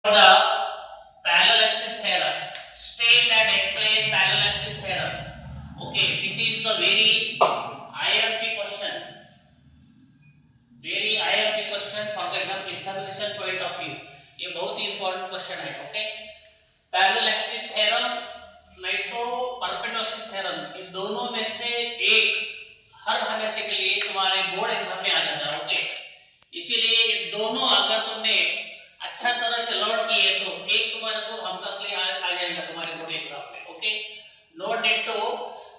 The parallel axis theorem. State and explain parallel axis theorem. Okay, this is the very IMP question. Very IMP question for the examination point of view. ये बहुत ही important question है. Okay, parallel axis theorem नहीं तो perpendicular axis theorem, इन दोनों में से एक हर हमेशा के लिए तुम्हारे बोर्ड एग्जाम में आ जाता है. ओके, इसीलिए ये दोनों अगर तुमने अच्छा तरह से लर्न किए तो एक तुम्हारे को हमका असली आ जाएगा तुम्हारे बोर्ड एग्जाम में. Okay, no need to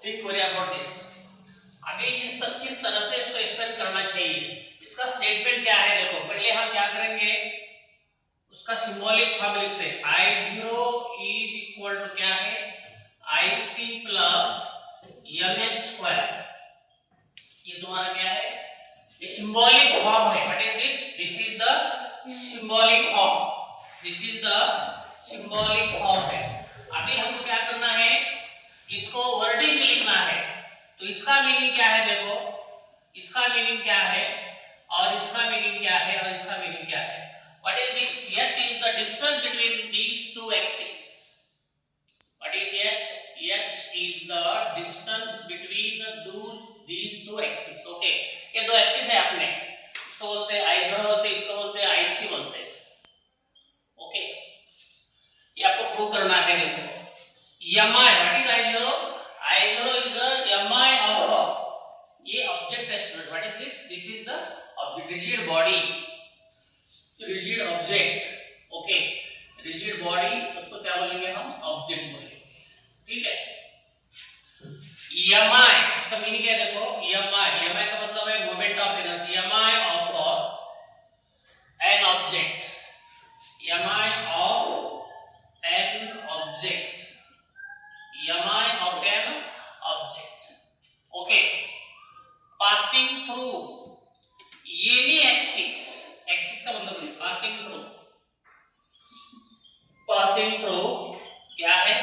think worry about this. अभी इस तक किस तरह से इसको एक्सप्लेन करना चाहिए, इसका स्टेटमेंट क्या है. देखो, पहले हम क्या करेंगे, उसका सिंबॉलिक फॉर्म लिखते हैं. I0 इज इक्वल टू क्या है, IC प्लस mh स्क्वायर. ये तुम्हारा क्या है, ये सिंबॉलिक फॉर्म है. What is this? This is the symbolic form. This is the symbolic form है. अभी हमको क्या करना है, इसको वर्डिंग में लिखना है. तो इसका मीनिंग क्या है, देखो इसका मीनिंग क्या है और इसका मीनिंग क्या है और इसका मीनिंग क्या है. What is this? h is the distance between these two axes. What is h? h is the distance between these two axes. Okay, ये दो एक्सिस है अपने, इसको बोलते हैं I0 बोलते हैं, इसको बोलते हैं IC बोलते हैं. ओके, ये आपको प्रूव करना है. देखो mi, what is I0? I0 is the mi of ये ऑब्जेक्ट है student. What is this? This is the object, rigid body, rigid object. Okay, rigid body, उसको क्या बोलेंगे हम, ऑब्जेक्ट बोलेंगे. ठीक है. mi, इसका मीनिंग क्या है, देखो mi का मतलब है moment of inertia. mi of an object, mi of an object, mi of an object. Okay, passing through any axis, axis का मतलब passing through, passing through क्या है,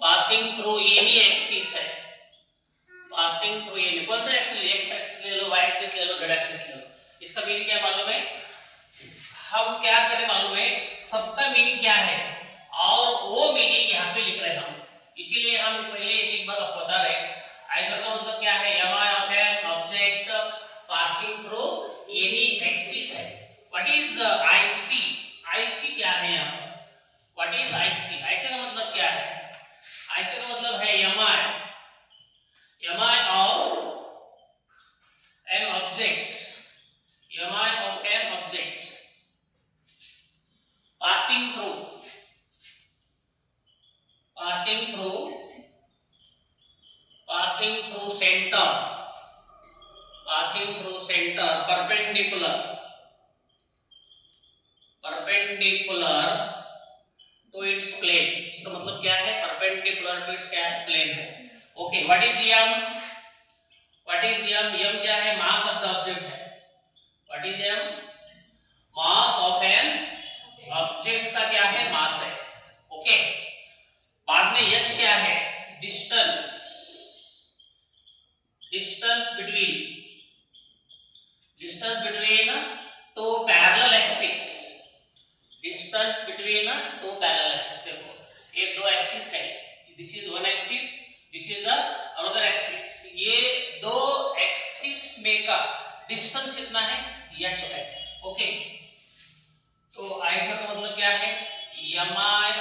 passing through any axis है. passing through any, कौन सा axis, x axis ले लो, y axis ले लो, z axis ले लो. इसका मीनिंग क्या मालूम है, हम क्या करें मालूम है, सबका मीनिंग क्या है और वो मीनिंग यहाँ पे लिख रहे हैं हम. इसीलिए हम पहले एक बार आपको बता रहे हैं. I0 का मतलब क्या है, mi of an object passing through any axis है. What is IC? IC क्या है यहाँ पर? What is IC? IC का मतलब क्या है? IC का मतलब है mi of an object, mi of an object passing through center, passing through center, perpendicular to its plane. इसका मतलब क्या है, perpendicular to its क्या है, plane है. Okay, what is m? What is m? m क्या है, मास ऑफ द ऑब्जेक्ट है. What is m? Mass of an object का क्या है, मास है. ओके, बाद में h क्या है, distance, distance between two parallel axis, distance between two parallel axis. देखो ये दो एक्सिस है, this is one axis, this is the another axis. ये दो एक्सिस में का डिस्टेंस कितना है, h है. ओके, तो I0 का मतलब क्या है, mi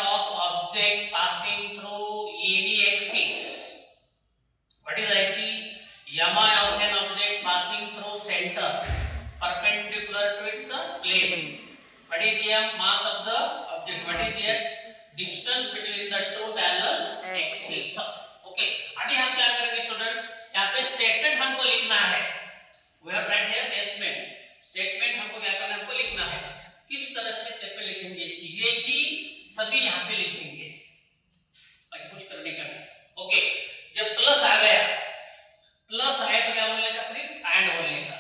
of object passing through any axis. What is IC? mi of an object passing through center perpendicular to its plane. What is m? Mass of the object. What is h? Distance between the two parallel axes. Okay, अभी हम क्या करेंगे students, यहाँ पे statement हमको लिखना है. We have write here statement. Statement हमको क्या करना है, हमको लिखना है. किस तरह से स्टेटमेंट लिखेंगे, ये ही सभी यहाँ पे लिखेंगे, बाकी कुछ करने का नहीं. ओके, जब प्लस आ गया, प्लस आए तो क्या बोलने का, सिर्फ एंड बोलने का.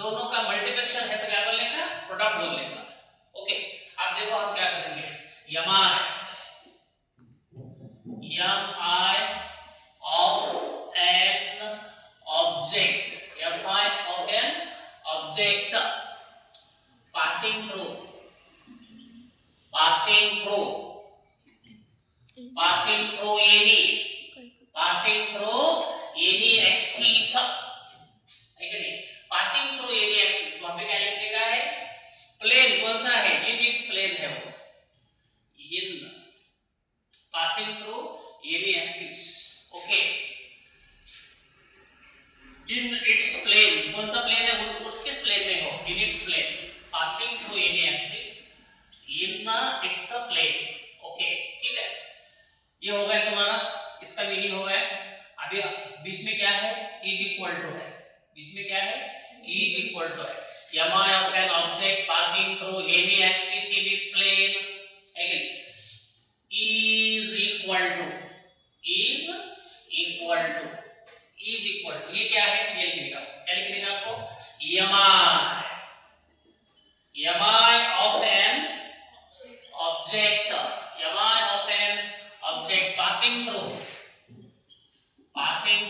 दोनों का मल्टीप्लिकेशन है तो क्या बोलने का, प्रोडक्ट बोलने का. ओके, अब देखो हम क्या करेंगे, mi of an object, fi of an object passing through passing through any axis, है कि नहीं? passing through any axis, वहां पे क्या लिखने का है? प्लेन कौन सा है? इन इट्स प्लेन है वो, in passing through any axis, okay. In its plane, कौन सा प्लेन है? वो किस प्लेन में हो? In its plane, passing through any axis in its plane, okay, ठीक है। ये हो गया तुम्हारा, इसका मीनिंग हो गया। अभी बीच में क्या है? इज इक्वल टू है, बीच में क्या है? इज इक्वल टू है। mi of an object passing through any axis in its plane, again is equal to, ये क्या है? ये लिखने का, क्या लिखने का आपको? mi of an object, passing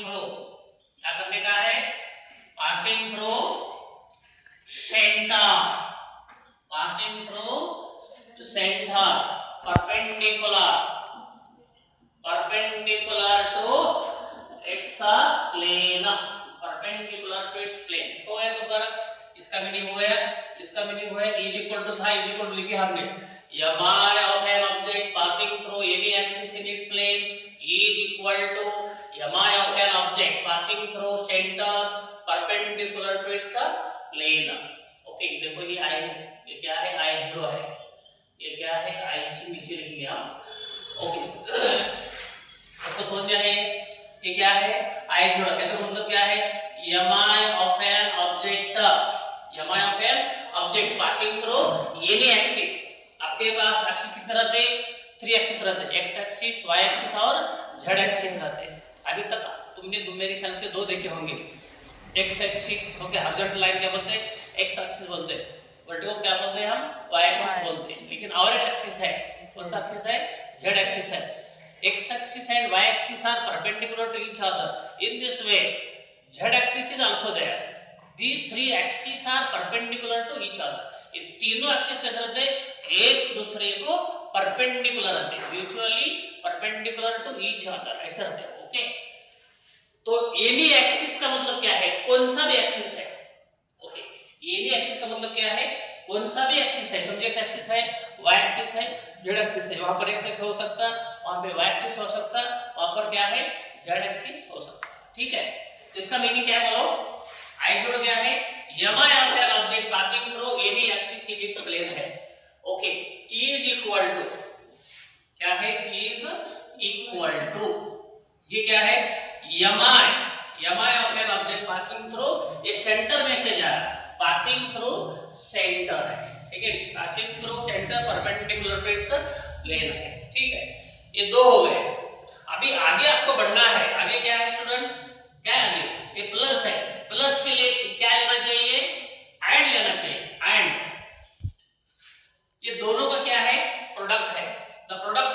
through, क्या करने का है? passing through center, perpendicular to its plane, हो गया तुम्हारा, इसका मीनिंग हो गया। इसका मीनिंग हुआ इज इक्वल टू था, इज इक्वल टू लिखे हमने, mi of an object passing through any axis in its plane is equal to mi of an object passing through center perpendicular to its plane, okay. देखो ये i, ये क्या है? i0 है, ये क्या है? ic नीचे लिखेंगे हम, ओके। आपको समझ में आया ये क्या है? i0, इसका मतलब क्या है? mi of an object passing through any axis, आपके पास एक्सिस कितने रहते? 3 एक्सिस रहते, x एक्सिस, y एक्सिस और z एक्सिस रहते। अभी तक तुमने मेरे ख्याल से 2 देखे होंगे, x axis, okay, horizontal line क्या बोलते हैं? x एक्सिस बोलते हैं, वर्टिकल क्या बोलते हैं हम? y एक्सिस बोलते हैं। लेकिन और एक एक्सिस है, कौन सा एक्सिस है? z एक्सिस है। x axis and y axis are perpendicular to each other. In this way, z axis is also there. These 3 axes are perpendicular to each other. ये तीनों एक्सिस कैसे रहते हैं? एक दूसरे को परपेंडिकुलर रहते हैं, mutually perpendicular to each other, ऐसे रहते हैं, ओके। तो एनी एक्सिस का मतलब क्या है? कौन सा भी एक्सिस है, ओके। एनी एक्सिस का मतलब क्या है? कौन सा भी एक्सिस है, समझिए x एक्सिस है, y एक्सिस है, z एक्सिस है, वहां पर x एक्सिस हो सकता है, वहां पे y एक्सिस हो सकता है, वहां पर क्या है? z एक्सिस हो सकता है, ठीक है। तो इसका मीनिंग क्या है बोलो? i0 क्या है? mi of an object passing through any axis in its plane है, ओके। is equal to, क्या है? is equal to, ये क्या है? mi of an object passing through, ये सेंटर में से जा रहा, passing through center है, ठीक है, passing through center perpendicular to its plane है, ठीक है। ये 2 हो गए। अभी आगे आपको बढ़ना है, आगे क्या है स्टूडेंट्स? क्या है आगे? ये प्लस है, प्लस के लिए क्या लेना चाहिए? एंड लेना चाहिए, एंड। ये दोनों का क्या है? प्रोडक्ट है, the product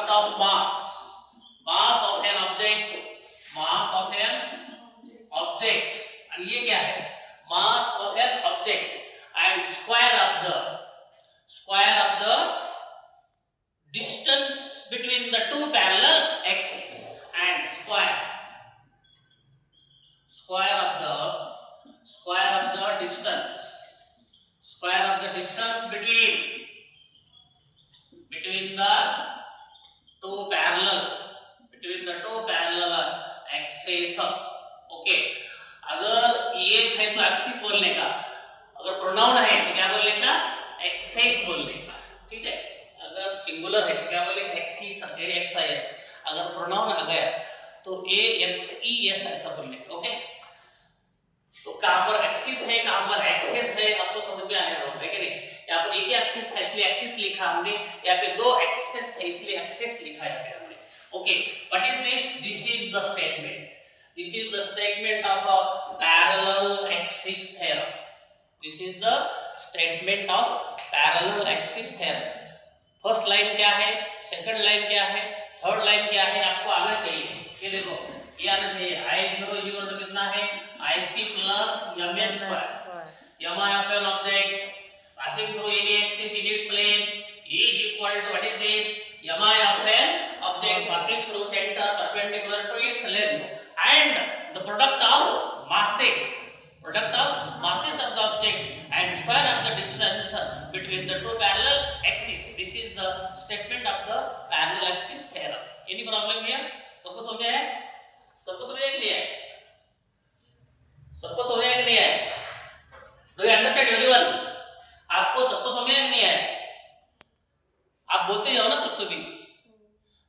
of mass of an object, and ये क्या है? मास of an object and square of the distance between the 2 parallel axes, and square of the distance between the 2 parallel axes, okay. अगर ये है तो axis बोलने का, अगर प्रोनाउन है तो क्या बोलने का? एक्सेस बोलने का, ठीक है। अगर सिंगुलर है तो क्या बोलेंगे? Axis, axis. अगर प्रोनाउन आ गया तो axes ऐसा बोलने का, ओके। तो कहां पर एक्सिस है, कहां पर एक्सेस है, आपको समझ में आया होगा, है कि नहीं? यहाँ पर एक ही एक्सिस था इसलिए एक्सिस लिखा हमने, यहाँ पे 2 एक्सेस थे इसलिए एक्सेस लिखा यहाँ पे हमने, okay. What is this? This is the statement, of a parallel axis theorem. This is the statement of parallel axis theorem. First line क्या है, सेकंड लाइन क्या है, थर्ड लाइन क्या है, आपको आना चाहिए। ये देखो, ये आना चाहिए। i0 कितना है? ic plus mn square. mi of an object passing through any axis in its plane is equal to what is this? Mi of an object passing through center perpendicular to its length and the product of masses of the object and square of the distance between the two parallel axes. This is the statement of the parallel axis theorem. Any problem here? सबको समझा है? सबको समझा कि नहीं है? सबको समझा कि नहीं है? Do you understand everyone? आपको सबको समझ में आया कि नहीं है? आप बोलते जाओ ना कुछ तो भी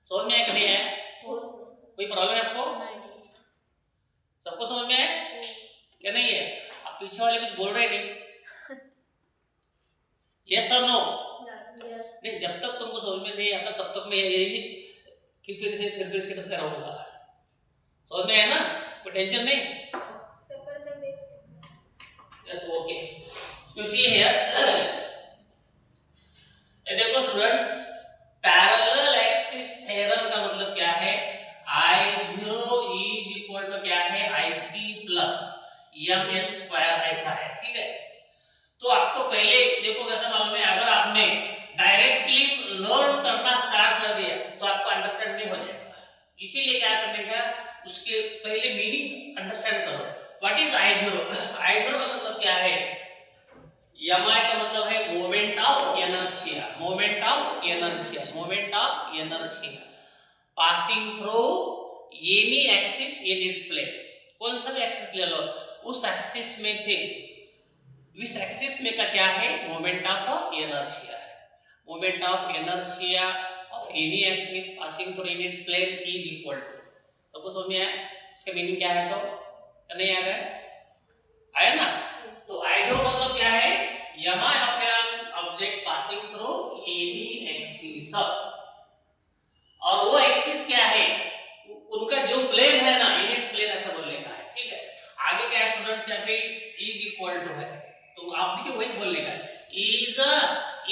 समझ में आया कि नहीं है? कोई प्रॉब्लम है आपको? सबको समझ में आया क्या नहीं है? आप पीछे वाले कुछ बोल रहे नहीं? यस और नो? नहीं, जब तक तुमको समझ में नहीं आता तब तक मैं यही फिर से करते रहूंगा। समझ में आया ना? कोई टेंशन नहीं? Yes, okay. You see here, देखो स्टूडेंट्स, पैरेलल एक्सिस थ्योरम का मतलब क्या है? I0 is equal to क्या है? IC plus mh स्क्वायर ऐसा है, ठीक है? तो आपको पहले देखो कैसा मालूम है, अगर आपने डायरेक्टली लर्न करना स्टार्ट कर दिया तो आपको अंडरस्टैंड नहीं हो जाएगा। इसीलिए क्या करने का, उसके पहले मीनिंग अंडरस्टैंड करो। What is I0? I0 का मतलब क्या है? Mi का मतलब है moment of inertia, passing through any axis in its plane. कौन सा भी एक्सिस ले लो, उस एक्सिस में से इस एक्सिस में का क्या है? मोमेंट ऑफ इनर्शिया है। Moment of inertia of any axis passing through in its plane is equal to, सबको समझ में आया इसका मीनिंग क्या है? तो नहीं आ रहा है? आया ना? तो I0 मतलब क्या है? Mi of an object passing through any axis, और वो एक्सिस क्या है? उनका जो प्लेन है ना, इन इट्स प्लेन ऐसा बोलने का है, ठीक है? आगे क्या है स्टूडेंट्स, यहाँ पे इज इक्वल टू है, तो आप भी वही बोलने का है, इज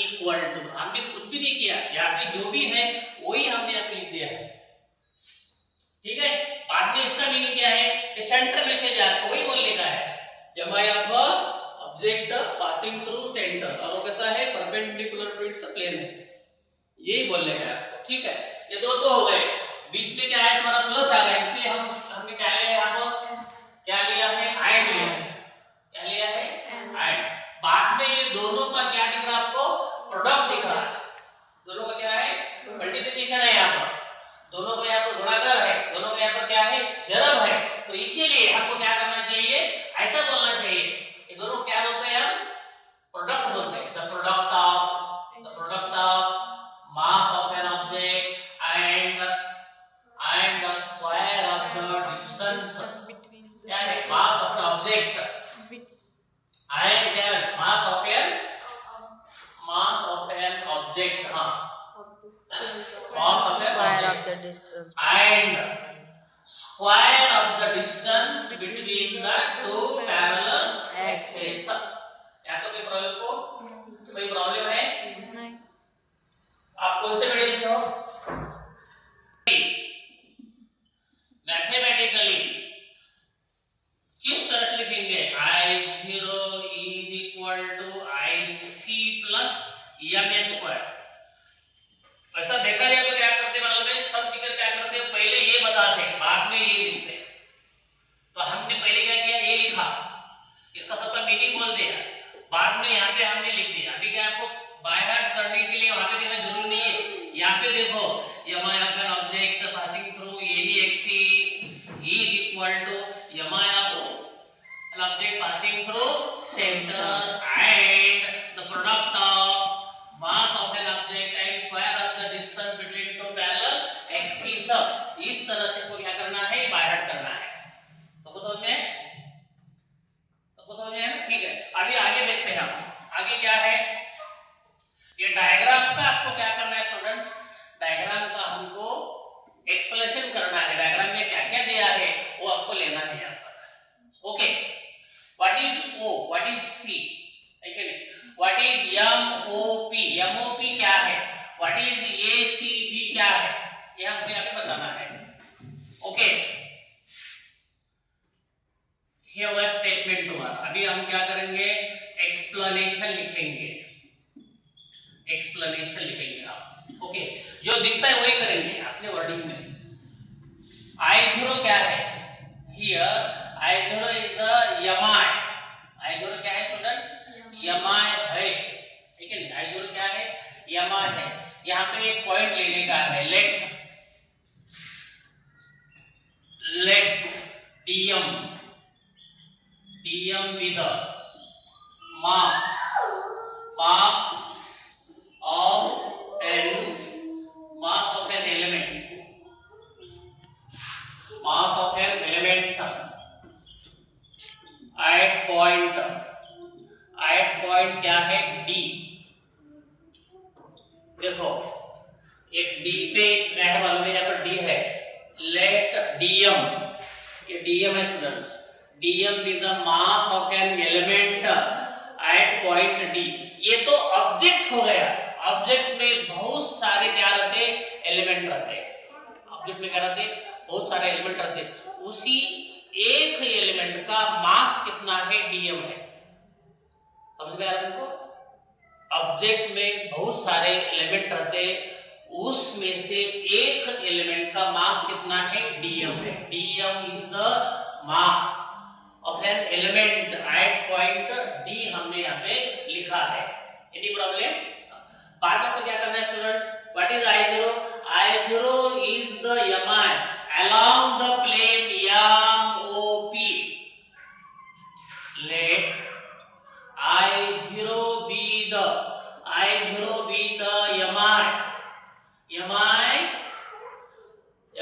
इक्वल टू। हमने कुछ भी नहीं किया, यहाँ पे जो भी है वही हमने यहाँ पे लिख दिया है, ठीक है? बाद में इसका मीनिंग क्या है कि सेंटर में से जाकर वही बोलने का है, Mi of object passing through centre, और वो कैसा है? परपेंडिकुलर टू इट्स प्लेन है, यही बोलने का है आपको, ठीक है? ये दो हो गए, बीच में क्या है? हमारा प्लस आ गया, इसलिए हमने क्या लिया है? आप क्या लिया है? एंड लिया है। क्या लिया है? एंड। बाद में ये दोनों का क्या दिख रहा है आपको? प्रोडक्ट दिख रहा है। दोनों का क्या है? मल्टीप्लिकेशन है, यहाँ पर दोनों का यहाँ पर गुणाकार है, दोनों का यहाँ पर क्या है? जरब है। तो इसीलिए हमको क्या करना चाहिए? ऐसा बोलना चाहिए, ये दोनों क्या बोलते हैं? हम प्रोडक्ट बोलते हैं। The product of mass of an object and the square of the distance. क्या है? मास ऑफ एन ऑब्जेक्ट एंड क्या है? मास ऑफ एन ऑब्जेक्ट, हाँ, मास of an object and square of the distance between the two parallel axes। यहाँ तो कोई problem है? नहीं। आप कौन से मीडियम से हो? मैथमेटिकली किस तरह से लिखेंगे? I0 is equal to IC plus mh square. ऐसा देखा जाए तो क्या करते मालूम है? सब टीचर क्या करते हैं? पहले ये बताते, बाद में ये लिखते। तो हमने पहले क्या किया? ये लिखा, इसका सबका मीनिंग बोल दिया, बाद में यहाँ पे हमने लिख दिया। अभी क्या आपको बाय हार्ट करने के लिए वहां पे देना जरूरी नहीं है। यहाँ पे देखो, Mi of an object passing through any axis is equal to Mi of an object passing through center and the product of mass of an object and square of the distance between two parallel axes। इस तरह से को क्या करना है? By heart करना है। सबको समझ में है? सबको समझ में है? ठीक है, अभी आगे देखते हैं हम। आगे क्या है? ये डायग्राम का आपको क्या करना है स्टूडेंट्स? डायग्राम का हमको एक्सप्लेनेशन करना है। डायग्राम में क्या क्या दिया है वो आपको लेना है यहाँ पर। Okay, what is O, what is C, है कि नहीं? व्हाट इज MOP, MOP क्या है? व्हाट इज ACB क्या है? ये हमको यहाँ पे बताना है। ओके, ये हुआ स्टेटमेंट तुम्हारा। अभी हम क्या करेंगे? एक्सप्लेनेशन लिखेंगे, एक्सप्लेनेशन लिखेंगे आप। ओके, जो दिखता है वही करेंगे अपने वर्डिंग में। I0 क्या है? Here I0 is the MI। I0 क्या है स्टूडेंट्स? MI है, ठीक है। I0 क्या है? MI है। यहाँ पे एक पॉइंट लेने का है, late DM with the mass of an element, mass of an element at point क्या है? D। देखो एक D पे क्या है मालूम है? यहाँ पर D है, लेट DM, ये DM है students, DM with the mass of an element at point D। ये तो ऑब्जेक्ट हो गया। ऑब्जेक्ट में बहुत सारे क्या रहते? एलिमेंट रहते। ऑब्जेक्ट में क्या रहते? बहुत सारे एलिमेंट रहते। उसी एक एलिमेंट का मास कितना है? DM है। समझ में आ रहा है तुमको? ऑब्जेक्ट में बहुत सारे एलिमेंट रहते, उसमें से एक एलिमेंट का मास कितना है? DM है। DM is the mass of an element at point D हमने यहाँ पे लिखा है। Any problem? बाद में तो क्या करना है students? What is I0? I0 is the MI along the plane MOP। Let I0 be the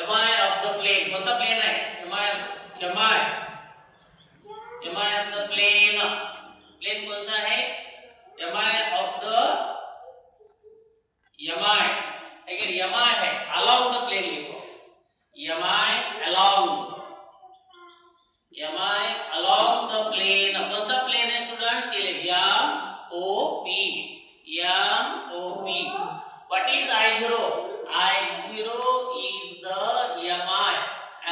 MI of the plane। कौन सा प्लेन है? MI of the plane। Plane कौन सा है? MI of the MI, अगर MI है, along the plane लिखो, MI along the plane। कौन सा प्लेन है स्टूडेंट्स? ये MOP। What is I0? I0 is the MI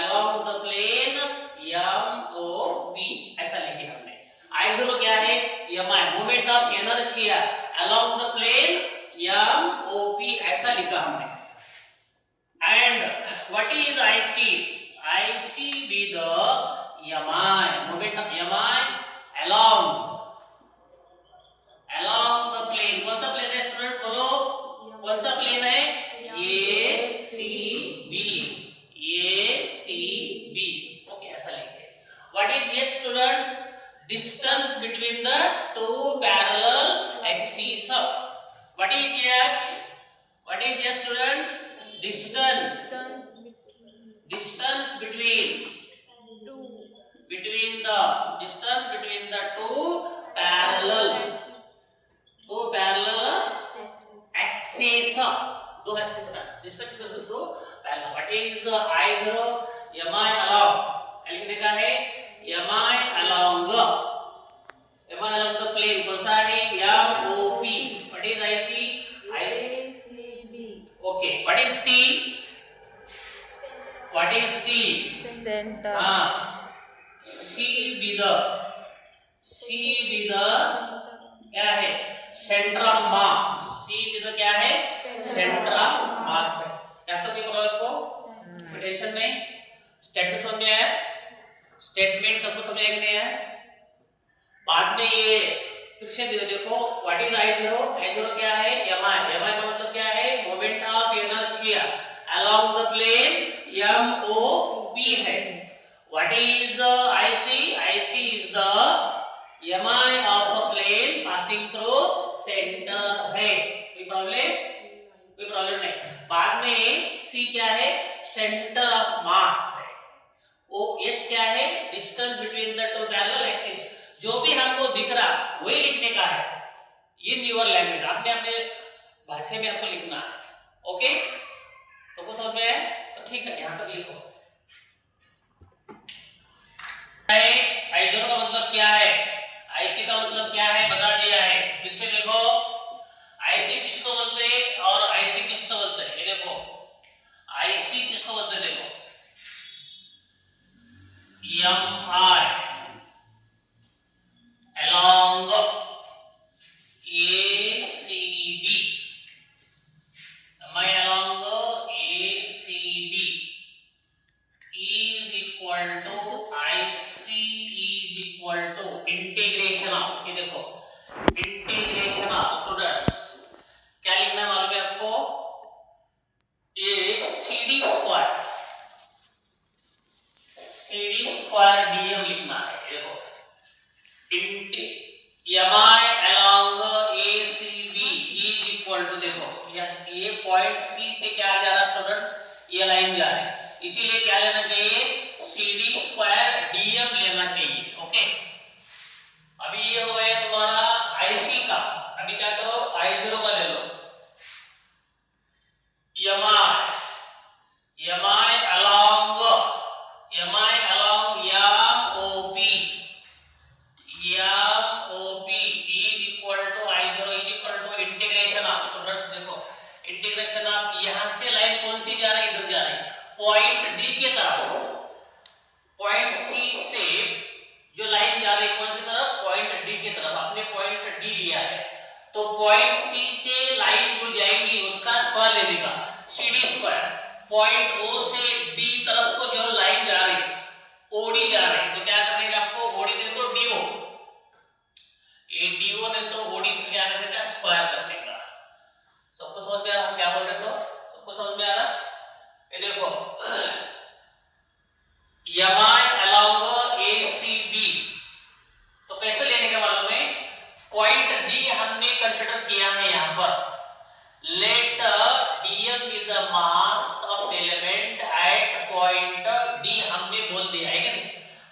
along the plane MOP। ऐसा लिखे हमने। I0 क्या है? MI, moment of inertia along the plane MOP, ऐसा लिखा हमने। And what is IC? IC be the MI, moment of MI along the plane। कौन सा प्लेन है स्टूडेंट्स? बोलो कौन सा प्लेन है? ACB। ओके, ऐसा लिखे। What is H students? Distance between the two parallel axis. What is H? What is H students? Distance between the two parallel axes। दो एक्सिस ना, distance between the two parallel. What is I0? MI along, लिखने का है MI along the plane। कौन सा है? MOP। What is IC? ACB। Okay, what is C? What is C? Center। C be the क्या है? Centre of mass. C be the क्या है? सेंटर ऑफ मास है। क्या तो कोई प्रॉब्लम को? टेंशन नहीं। स्टेटमेंट समझ में आया? स्टेटमेंट सबको समझ में नहीं आया? बाद में ये फिर से देखो, व्हाट इज I0? I0 क्या है? MI का मतलब क्या है? Moment of inertia along the plane MOP है। What is IC? IC is the MI of a plane passing through center है। कोई प्रॉब्लम नहीं। बाद में C क्या है? सेंटर ऑफ मास है। H क्या है? Distance between the two parallel axis. जो भी हमको दिख रहा वही लिखने का है। इन योर लैंग्वेज, आपने अपने भाषा में आपको लिखना है। ओके, सबको समझ में आया? तो ठीक है, यहां तक लिखो। I0 का मतलब क्या है? IC का मतलब क्या है? बता दिया है। फिर से देखो, IC किसको बोलते हैं और IC किसको बोलते हैं? ये देखो, IC किसको बोलते हैं? देखो, MI along integration of students क्या लिखना है मालूम है आपको, ये CD स्क्वायर dm लिखना है। देखो mi along ACB is equal to, देखो ये पॉइंट C से क्या जा रहा स्टूडेंट्स, ये लाइन जा रही है, इसीलिए क्या लेना चाहिए, CD स्क्वायर dm लेना चाहिए। ओके, अभी ये हो गया तुम्हारा IC का। अभी क्या करो, I0 का ले लो, mi along yam OP is equal to I0 is equal to integration of, students देखो इंटीग्रेशन ऑफ, यहां से लाइन कौन सी जा रही है, इधर जा रही है पॉइंट D के तरफ, पॉइंट C से जो लाइन जा रही है कौन सी तरफ, पॉइंट D के तरफ। आपने पॉइंट D लिया है तो पॉइंट C से लाइन जो जाएगी उसका स्क्वायर लेने का, CD स्क्वायर। पॉइंट O से D तरफ को जो लाइन जा रही OD जा रही है, तो क्या करने का आपको, OD ने तो DO, ये DO ने तो OD से क्या करने का, स्क्वायर करने का। सबको समझ में आ रहा हम क्या बोल रहे, तो सबको समझ में आ रहा। ये देखो mi along ACB, तो कैसे लेने का मालूम है, पॉइंट D हमने कंसीडर किया है यहां पर, let dm be the mass of element at point D हमने बोल दिया है कि नहीं,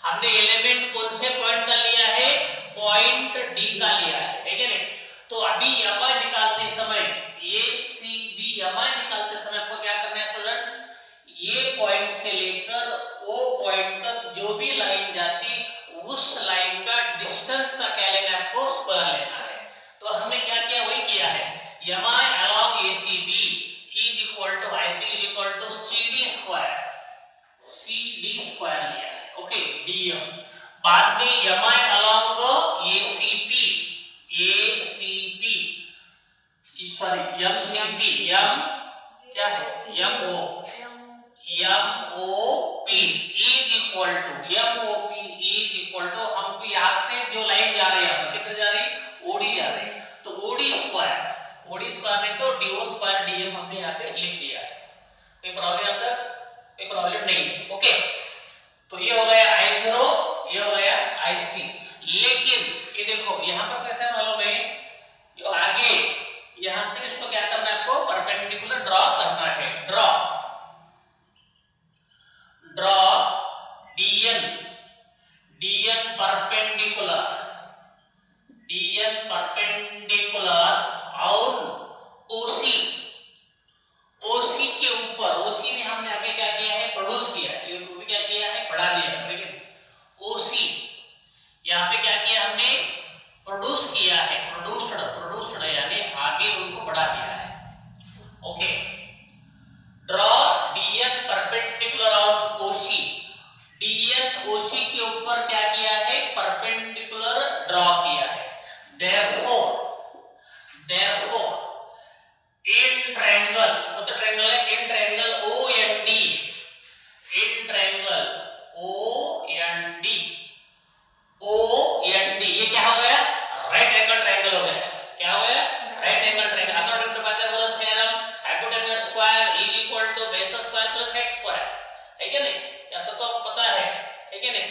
हमने एलिमेंट कौन से पॉइंट का लिया है, पॉइंट D का लिया है कि नहीं। तो अभी mi निकालते समय, ये CB mi निकालते समय आपको क्या करना है स्टूडेंट्स, ये पॉइंट से लेकर वो पॉइंट तक जो भी लाइन जाती उस लाइन का डिस्टेंस का क्या लेना है आपको, स्क्वायर लेना है। तो हमने क्या किया, वही किया है, mi along ACB is equal to IC is equal to CD square लिया है। ओके, dm बाद में mi along ACP sorry MCP, m क्या है, MOP is equal to हमको यहां से जो लाइन जा रही है, कितने जा रही, OD जा रही है, तो OD स्क्वायर में तो DO स्क्वायर dm हमने यहाँ पे लिख दिया है। कोई प्रॉब्लम यहाँ तक, कोई प्रॉब्लम नहीं है। ओके, तो ये हो गया I0, ये हो गया IC। लेकिन ये देखो यहाँ पर कैसे मालूम है, जो आगे यहां से इसको क्या करना है आपको, परपेंडिकुलर ड्रॉ करना है। ड्रॉ परपेंडिकुलर ऑन OC के ऊपर, OC ने हमने आगे क्या किया है, प्रोड्यूस किया, ये भी क्या किया है, बढ़ा दिया, ठीक है। OC यहाँ पे क्या किया हमने, प्रोड्यूस किया है, प्रोड्यूस्ड यानी आगे उनको बढ़ा दिया है। Okay, draw DN perpendicular on OC, DN OC के ऊपर क्या किया है, परपेंडिकुलर ड्रॉ किया है। therefore in triangle, कौन सा ट्रायंगल है, in triangle OND, ये क्या हो गया, राइट एंगल ट्रायंगल हो गया। क्या हो गया, right angle triangle. According to Pythagoras theorem, hypotenuse square is equal to base square plus head square, है क्या नहीं, ऐसा तो आपको पता है क्या नहीं।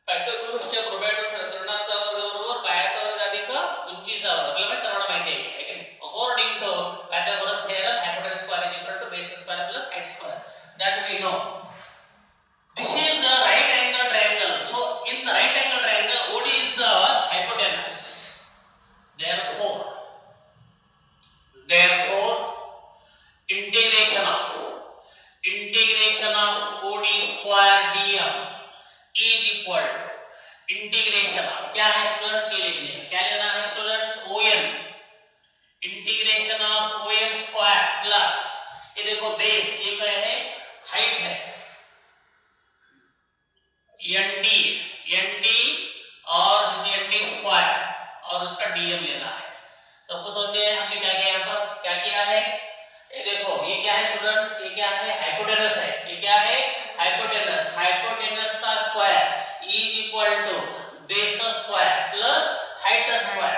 पायथागोरसच्या प्रोबॅटच्या त्रिकोणाचा वर्ग बरोबर पायाचा वर्ग अधिक उंचीचा वर्ग, आपल्याला सर्वांना माहिती आहे की नाही। According to Pythagoras theorem, hypotenuse square is equal to base square plus head square, that we know. This is the right angle triangle. So in the right angle triangle, OD is the hypotenuse. Therefore, integration of OD square dm is equal to integration of, क्या है students, ये लिख लें, क्या लेना है students, ON, integration of ON square plus, ये देखो बेस, ये क्या है, हाइट है, ND और ND स्क्वायर और उसका DM लेना है। सबको समझ में आया हमने क्या किया, यहाँ पर क्या किया है, ये देखो ये क्या है स्टूडेंट्स, ये क्या है, हाइपोटेनस है, ये क्या है, हाइपोटेनस का square is equal to base square plus height square.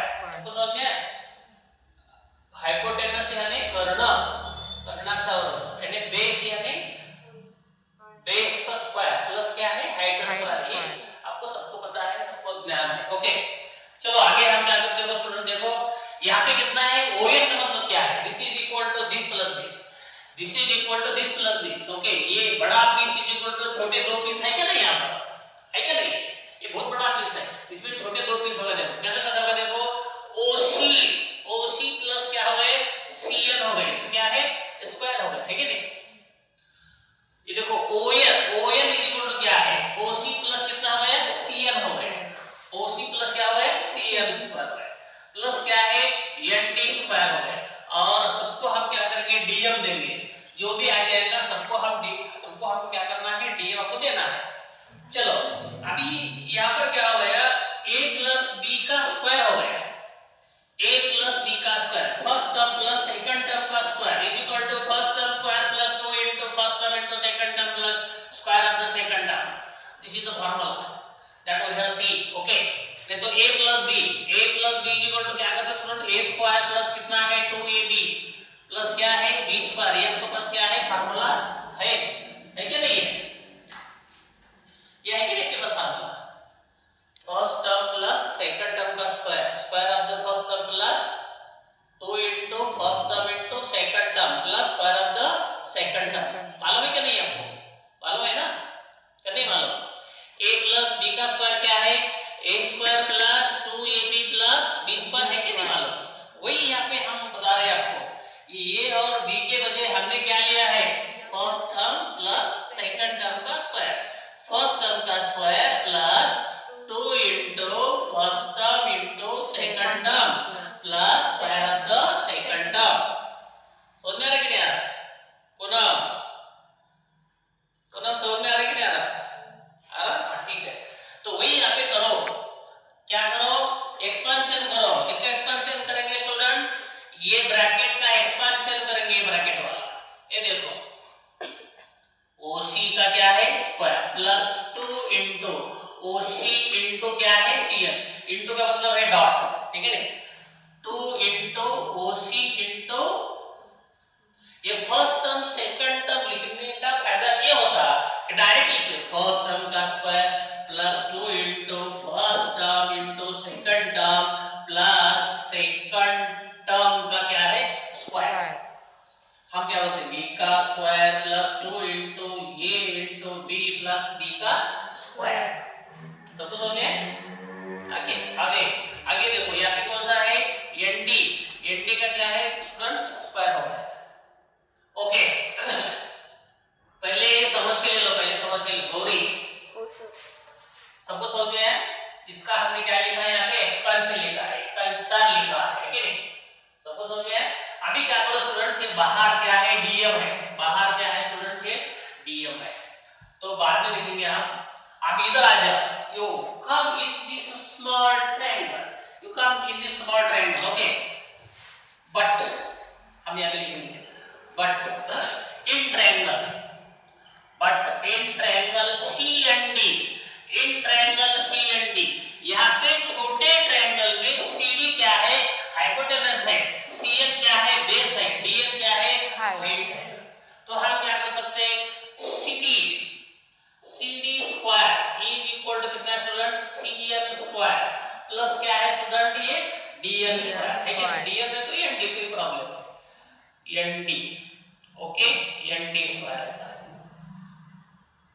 कितना है, ON का मतलब क्या है, this is equal to this plus this, this is equal to this plus this. Okay, ये बड़ा पीस इज इक्वल टू छोटे दो पीस है क्या नहीं, यहाँ पर है क्या नहीं, ये बहुत बड़ा पीस है, इसमें छोटे दो पीस होगा। देखो कैसे कैसे होगा, देखो OC प्लस क्या हो गए, CN हो गए, इसमें क्या है स्क्वायर हो गया, है कि नहीं। ये देखो ON इज इक्वल टू क्या है, OC प्लस कितना हो गया, CN हो गया, OC प्लस क्या हो गया, CN स्क्वायर हो गया, प्लस क्या है ND स्क्वायर हो गया। और सबको हम क्या करेंगे, DM देंगे, जो भी आ जाएगा सबको हमको क्या करना है, DM आपको देना है। चलो अभी यहाँ पर क्या हो गया, A प्लस B का स्क्वायर हो गया, A प्लस B का square, first term plus second term का square is equal to first term square plus 2 into first term into second term plus square of the second term. This is the formula that we have see. Okay, नहीं तो A plus B is equal to क्या करते हैं student, A square plus कितना है 2AB plus क्या है B square, ये आपके पास क्या है फार्मूला है क्या नहीं है, ये है कि नहीं आपके पास formula, first term plus second term का square, square of the first term plus 2 into first term into second term plus square of the second term. मालूम है कि नहीं आपको, मालूम है ना, क्या नहीं मालूम। A प्लस B का स्क्वायर क्या है, A square plus 2AB plus B square है कि नहीं मालूम। वही यहाँ पे हम बता रहे हैं आपको, A और B के बजाय हमने क्या लिया है, first term plus second term का स्क्वायर, फर्स्ट टर्म का square plus 2 into first term into second term plus square of the second term. समझ में आ रहा है कि नहीं आ रहा, पुनः समझ में आ रहा है कि नहीं आ रहा, ठीक है। तो वही यहाँ पे करो, क्या करो, एक्सपेंशन करो। किसका एक्सपेंशन करेंगे स्टूडेंट्स, ये ब्रैकेट का एक्सपेंशन करेंगे, ब्रैकेट वाला, ये देखो OC का क्या है square plus 2 into OC into क्या है CN, इनटू का मतलब है डॉट, ठीक है नहीं, 2 इनटू OC इनटू, ये फर्स्ट टर्म सेकंड टर्म लिखने का फायदा ये होता कि डायरेक्ट लिख लो, फर्स्ट टर्म का square plus 2 into first term into second term plus second term का क्या है स्क्वायर। हम क्या बोलते हैं, A का square plus 2 into A into B plus B का स्क्वायर। सबको समझ में आगे आगे आगे देखो, यहाँ पे कौन सा है ND का क्या है स्टूडेंट्स स्क्वायर हो गया। ओके, पहले समझ के ले लो, गौरी सबको समझ में है। इसका हमने क्या लिखा है, यहाँ पे एक्सपेंशन लिखा है, इसका विस्तार लिखा है कि नहीं, सबको समझ में है। अभी क्या करो स्टूडेंट्स, ये बाहर क्या है DM है, बाहर क्या है स्टूडेंट्स ये DM है, तो बाद में लिखेंगे हम। आप इधर आ जाओ, you come in this small triangle, okay, but हम यहाँ पे लिखेंगे but in triangle C and D, यहाँ पे छोटे ट्रायंगल में CD क्या है हाइपोटेनस है, CN क्या है बेस है, DM क्या है हाइट है। तो हम क्या कर सकते हैं, CD square is equal to कितना स्टूडेंट, CN स्क्वायर प्लस क्या है स्टूडेंट ये DM स्क्वायर, ठीक है, DM है तो ये ND कोई प्रॉब्लम है, ND, ओके, ND स्क्वायर ऐसा है।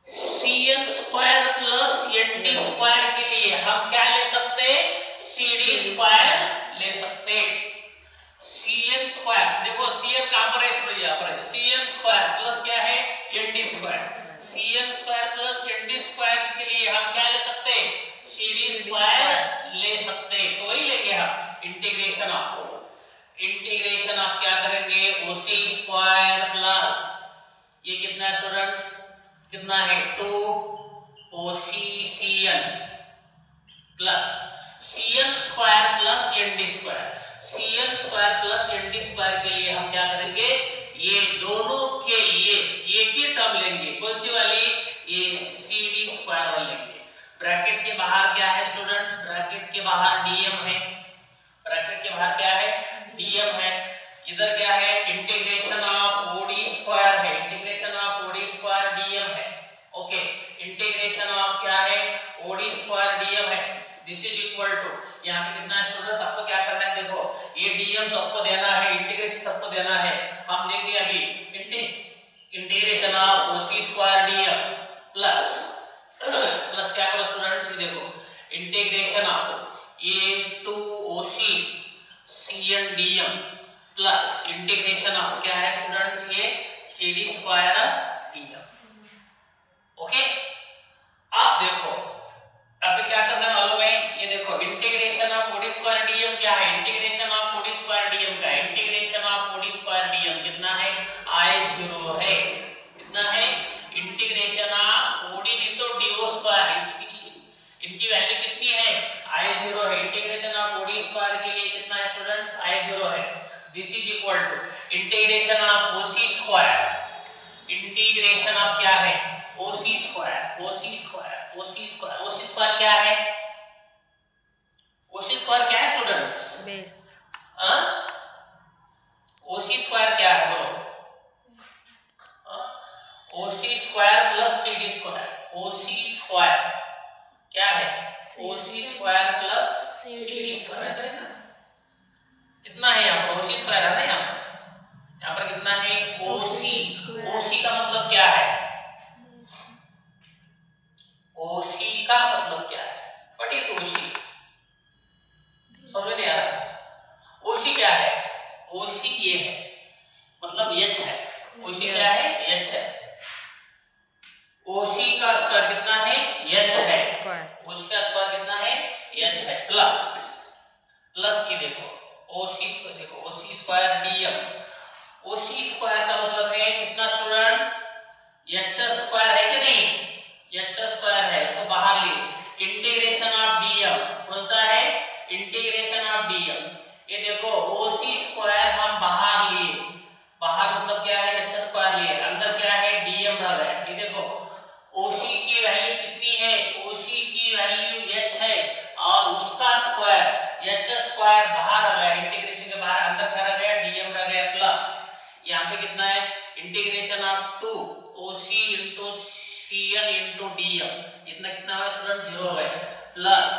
CN square plus ND square के लिए हम क्या ले सकते हैं, CD स्क्वायर ले सकते हैं। CN स्क्वायर देखो, CN कहां पर है, यहाँ पर है, CN स्क्वायर प्लस क्या है ND square, CN square plus ND square के लिए हम क्या ले सकते हैं, CD स्क्वायर ले सकते हैं। तो वही लेंगे हम, इंटीग्रेशन ऑफ क्या करेंगे, OC स्क्वायर प्लस ये कितना है स्टूडेंट्स, कितना है 2 OCCN plus CN square plus ND square, CN square plus ND square के लिए हम क्या करेंगे, ये दोनों के लिए एक ही टर्म लेंगे, कौन सी वाली, ये CD स्क्वायर वाली लेंगे। ब्रैकेट के बाहर क्या है स्टूडेंट्स, ब्रैकेट के बाहर DM है, ब्रैकेट के बाहर क्या है DM है, इधर क्या है इंटीग्रेशन ऑफ OD स्क्वायर है, integration of OD square DM है, ओके, इंटीग्रेशन ऑफ क्या है OD स्क्वायर DM है। दिस इज इक्वल टू, यहाँ पे कितना स्टूडेंट्स आपको क्या करना है, देखो ये DM डीएम सबको देना है, इंटीग्रेशन सबको देना है। हम देंगे अभी integration of OC square DM plus क्या करो स्टूडेंट्स, ये देखो integration of A to OC CN DM plus integration of क्या है स्टूडेंट्स, ये सीडी स्क्वायर डीएम। ओके, आप देखो अब क्या करना है मालूम है, ये देखो integration of OD square DM क्या है, integration of OD square DM का integration of OD square DM कितना है, I0 है। कितना है, इंटीग्रेशन ऑफ ओडी नहीं तो डीओ स्क्वायर, इनकी वैल्यू कितनी है, I0 है। इंटीग्रेशन ऑफ ओडी स्क्वायर के लिए कितना है स्टूडेंट्स, I0 है। This is equal to integration of OC square, integration of क्या है, OC square, OC square, OC square, OC square क्या है, ओसी स्क्वायर क्या है स्टूडेंट्स, बेस। ओसी स्क्वायर क्या है बोलो, ओसी square plus CD square, OC square क्या है, OC square plus CD square, ऐसा है ना। कितना है यहाँ पर, ओसी स्क्वायर है ना, यहाँ पर कितना है, ओसी। ओसी का मतलब क्या है, ओसी का मतलब क्या है, व्हाट इज ओसी, समझ नहीं आ रहा। ओसी क्या है, ओसी ये है, मतलब एच है, ओसी क्या है, एच है। ओसी का स्क्वायर कितना है, एच है, ओसी का स्क्वायर कितना है, एच है, प्लस की देखो ओसी को देखो, ओसी स्क्वायर डीएम, ओसी स्क्वायर का मतलब है कितना स्टूडेंट्स, एच स्क्वायर है कि नहीं, एच स्क्वायर है, इसको बाहर लिए। इंटीग्रेशन ऑफ डीएम कौन सा है, इंटीग्रेशन ऑफ डीएम, ये देखो ओसी स्क्वायर हम बाहर लिए, बाहर मतलब क्या है, एच स्क्वायर लिए, अंदर क्या है, डीएम रह गया। ये देखो ओसी की वैल्यू कितनी है, ओसी की वैल्यू एच है और उसका स्क्वायर एच स्क्वायर बाहर आ गया, इंटीग्रेशन के बाहर, अंदर क्या रह गया, डीएम रह गया प्लस। यहाँ पे कितना है, integration of 2 OC into CN into DM, इतना कितना होगा स्टूडेंट, 0 हो गया, प्लस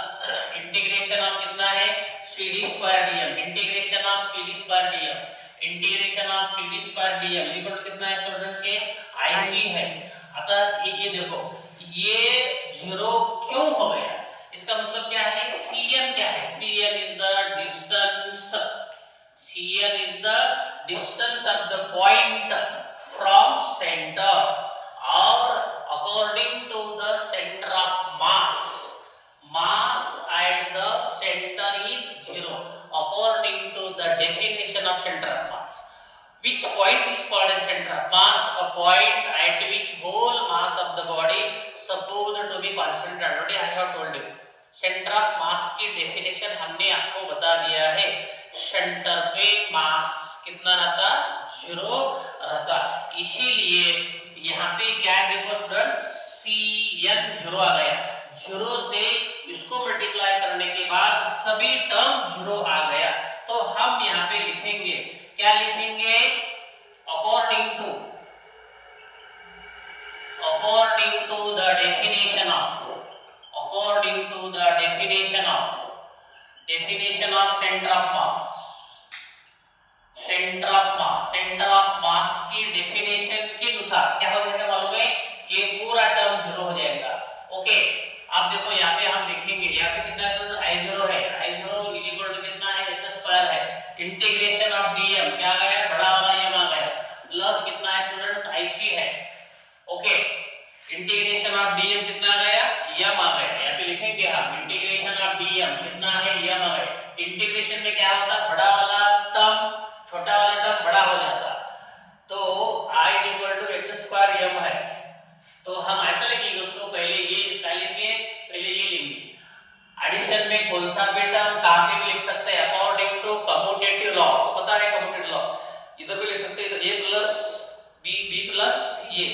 इंटीग्रेशन ऑफ कितना है, CD square DM, integration of CD square DM, integration of CD square DM equal कितना है स्टूडेंट्स, ये आईसी है। अतः ये देखो ये 0 क्यों हो गया, इसका मतलब क्या है, Cn क्या है, Cn is the distance, Cn is the distance of the point from center or according to the center of mass, mass at the center is 0 according to the definition of center of mass. Which point is called as center of mass, a point at which whole mass of the body supposed to be concentrated. Already I have told you. Centre of mass की definition हमने आपको बता दिया है, centre पे मास कितना रहता, 0 रहता, इसीलिए यहाँ पे क्या देखो स्टूडेंट्स, Cn 0 आ गया, 0 से इसको मल्टीप्लाई करने के बाद सभी टर्म 0 आ गया, तो हम यहाँ पे लिखेंगे, क्या लिखेंगे, according to the definition of center of mass, centre of mass की डेफिनेशन के अनुसार क्या हो जाएगा मालूम है, ये पूरा टर्म 0 हो जाएगा। ओके, आप देखो यहाँ पे हम लिखेंगे, यहाँ पे कितना स्टूडेंट, I0 है, I0 इक्वल टू कितना है, h स्क्वायर है, इंटीग्रेशन ऑफ डीएम क्या आ गया, बड़ा वाला m आ गया, प्लस कितना है स्टूडेंट्स, IC है। ओके, इंटीग्रेशन ऑफ डीएम कितना आ गया, m आ गया, यहाँ पे लिखेंगे हम इंटीग्रेशन ऑफ डीएम कितना है, m आ गया। इंटीग्रेशन में क्या होता, बड़ा वाला टर्म छोटा वाला टर्म बड़ा हो जाता, तो I equal to h square m है, तो हम ऐसा लिखेंगे उसको, पहले ये क्या लेंगे, पहले ये लेंगे, एडिशन में कौन सा भी टर्म कहां पे भी लिख सकते हैं, अकॉर्डिंग टू कम्यूटेटिव लॉ, आपको पता है कम्यूटेटिव लॉ, इधर भी लिख सकते हैं, तो a प्लस b प्लस ये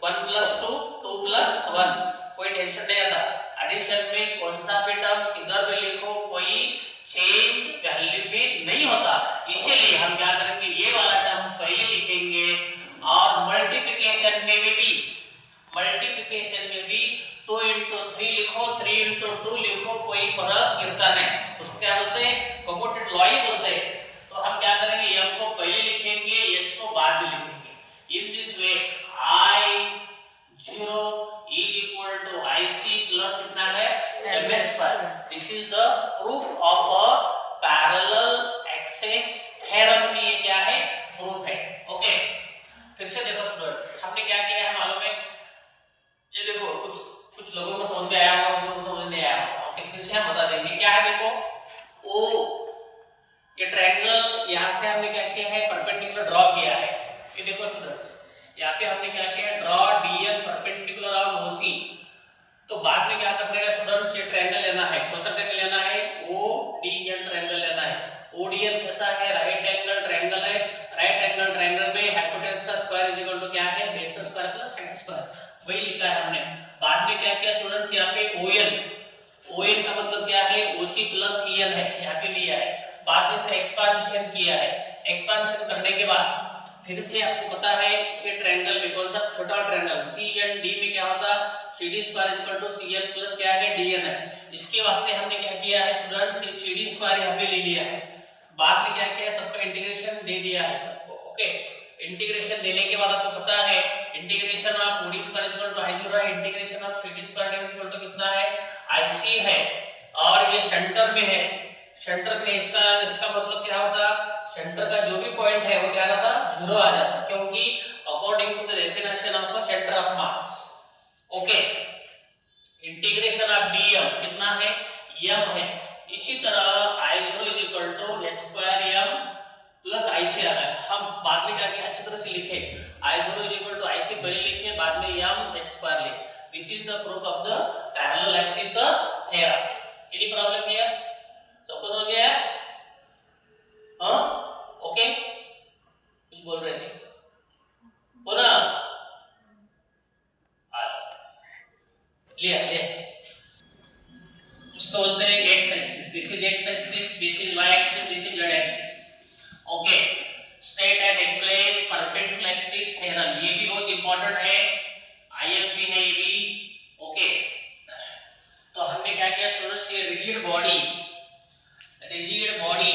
1 प्लस 2 2 प्लस 1, कोई टेंशन नहीं आता, एडिशन में कौन सा भी टर्म किधर भी लिखो कोई चेंज वैल्यू में नहीं होता, इसीलिए हम क्या करेंगे, ये वाला टर्म पहले लिखेंगे और मल्टीप्लिकेशन में भी 2 into 3 लिखो, 3 into 2 लिखो, कोई फर्क गिरता नहीं, उसको क्या बोलते हैं, कम्यूटेटिव लॉ ही बोलते हैं। तो हम यहां से हमने क्या किया है, परपेंडिकुलर ड्रॉ किया है। ये देखो स्टूडेंट्स, यहाँ पे हमने क्या किया है, ड्रॉ डीएन परपेंडिकुलर ऑन ओसी। तो बाद में क्या करना है स्टूडेंट्स, ये ट्रायंगल लेना है। कौन सा ट्रायंगल लेना है, ओडीएन ट्रायंगल लेना है। ओडीएन कैसा है, राइट एंगल ट्रायंगल है। राइट एंगल ट्रायंगल में हाइपोटेनस का स्क्वायर इज इक्वल टू क्या है, बेस का स्क्वायर प्लस हाइट स्क्वायर, वही लिखा है हमने। बाद में क्या किया स्टूडेंट्स, यहाँ पे ओएन, ओएन का मतलब क्या है, ओसी प्लस सीएन है, यहाँ पे लिया है। बाद में इसका एक्सपांशन किया है। एक्सपांशन करने के बाद फिर से आपको पता है ये ट्रायंगल में कौन सा छोटा ट्रायंगल CND में क्या होता, CD square equal to CN plus क्या है, DN है। इसके वास्ते हमने क्या किया है स्टूडेंट्स, ये CD स्क्वायर यहाँ पे ले लिया है। बाद में क्या किया है, सबका इंटीग्रेशन दे दिया है सबको। ओके, इंटीग्रेशन देने के बाद आपको पता है integration of OD square equal to I0 है, integration of CD square equal to कितना है, IC है। और ये सेंटर में है, सेंटर में इसका मतलब क्या होता, सेंटर का जो भी पॉइंट है वो क्या रहता, 0 आ जाता, क्योंकि according to the definition of the centre of mass. Okay, integration of dm कितना है, m है। इसी तरह I0 is equal to h square m plus IC आ रहा है। हम बाद में क्या किया, अच्छी तरह से लिखे, I0 is equal to IC पहले लिखे, बाद में m h स्क्वायर ले। This is the proof of the parallel axis theorem. Any problem here, सब कुछ हो गया, हाँ? ओके, कुछ बोल रहे नहीं, बोला लिया लिया। इसको बोलते हैं x axis, this is x axis, this is y axis, this is z axis. Okay, state and explain perpendicular axis theorem, ये भी बहुत इंपॉर्टेंट है, IMP है ये भी। ओके, तो हमने क्या किया स्टूडेंट्स, ये रिजिड बॉडी, रिजिड बॉडी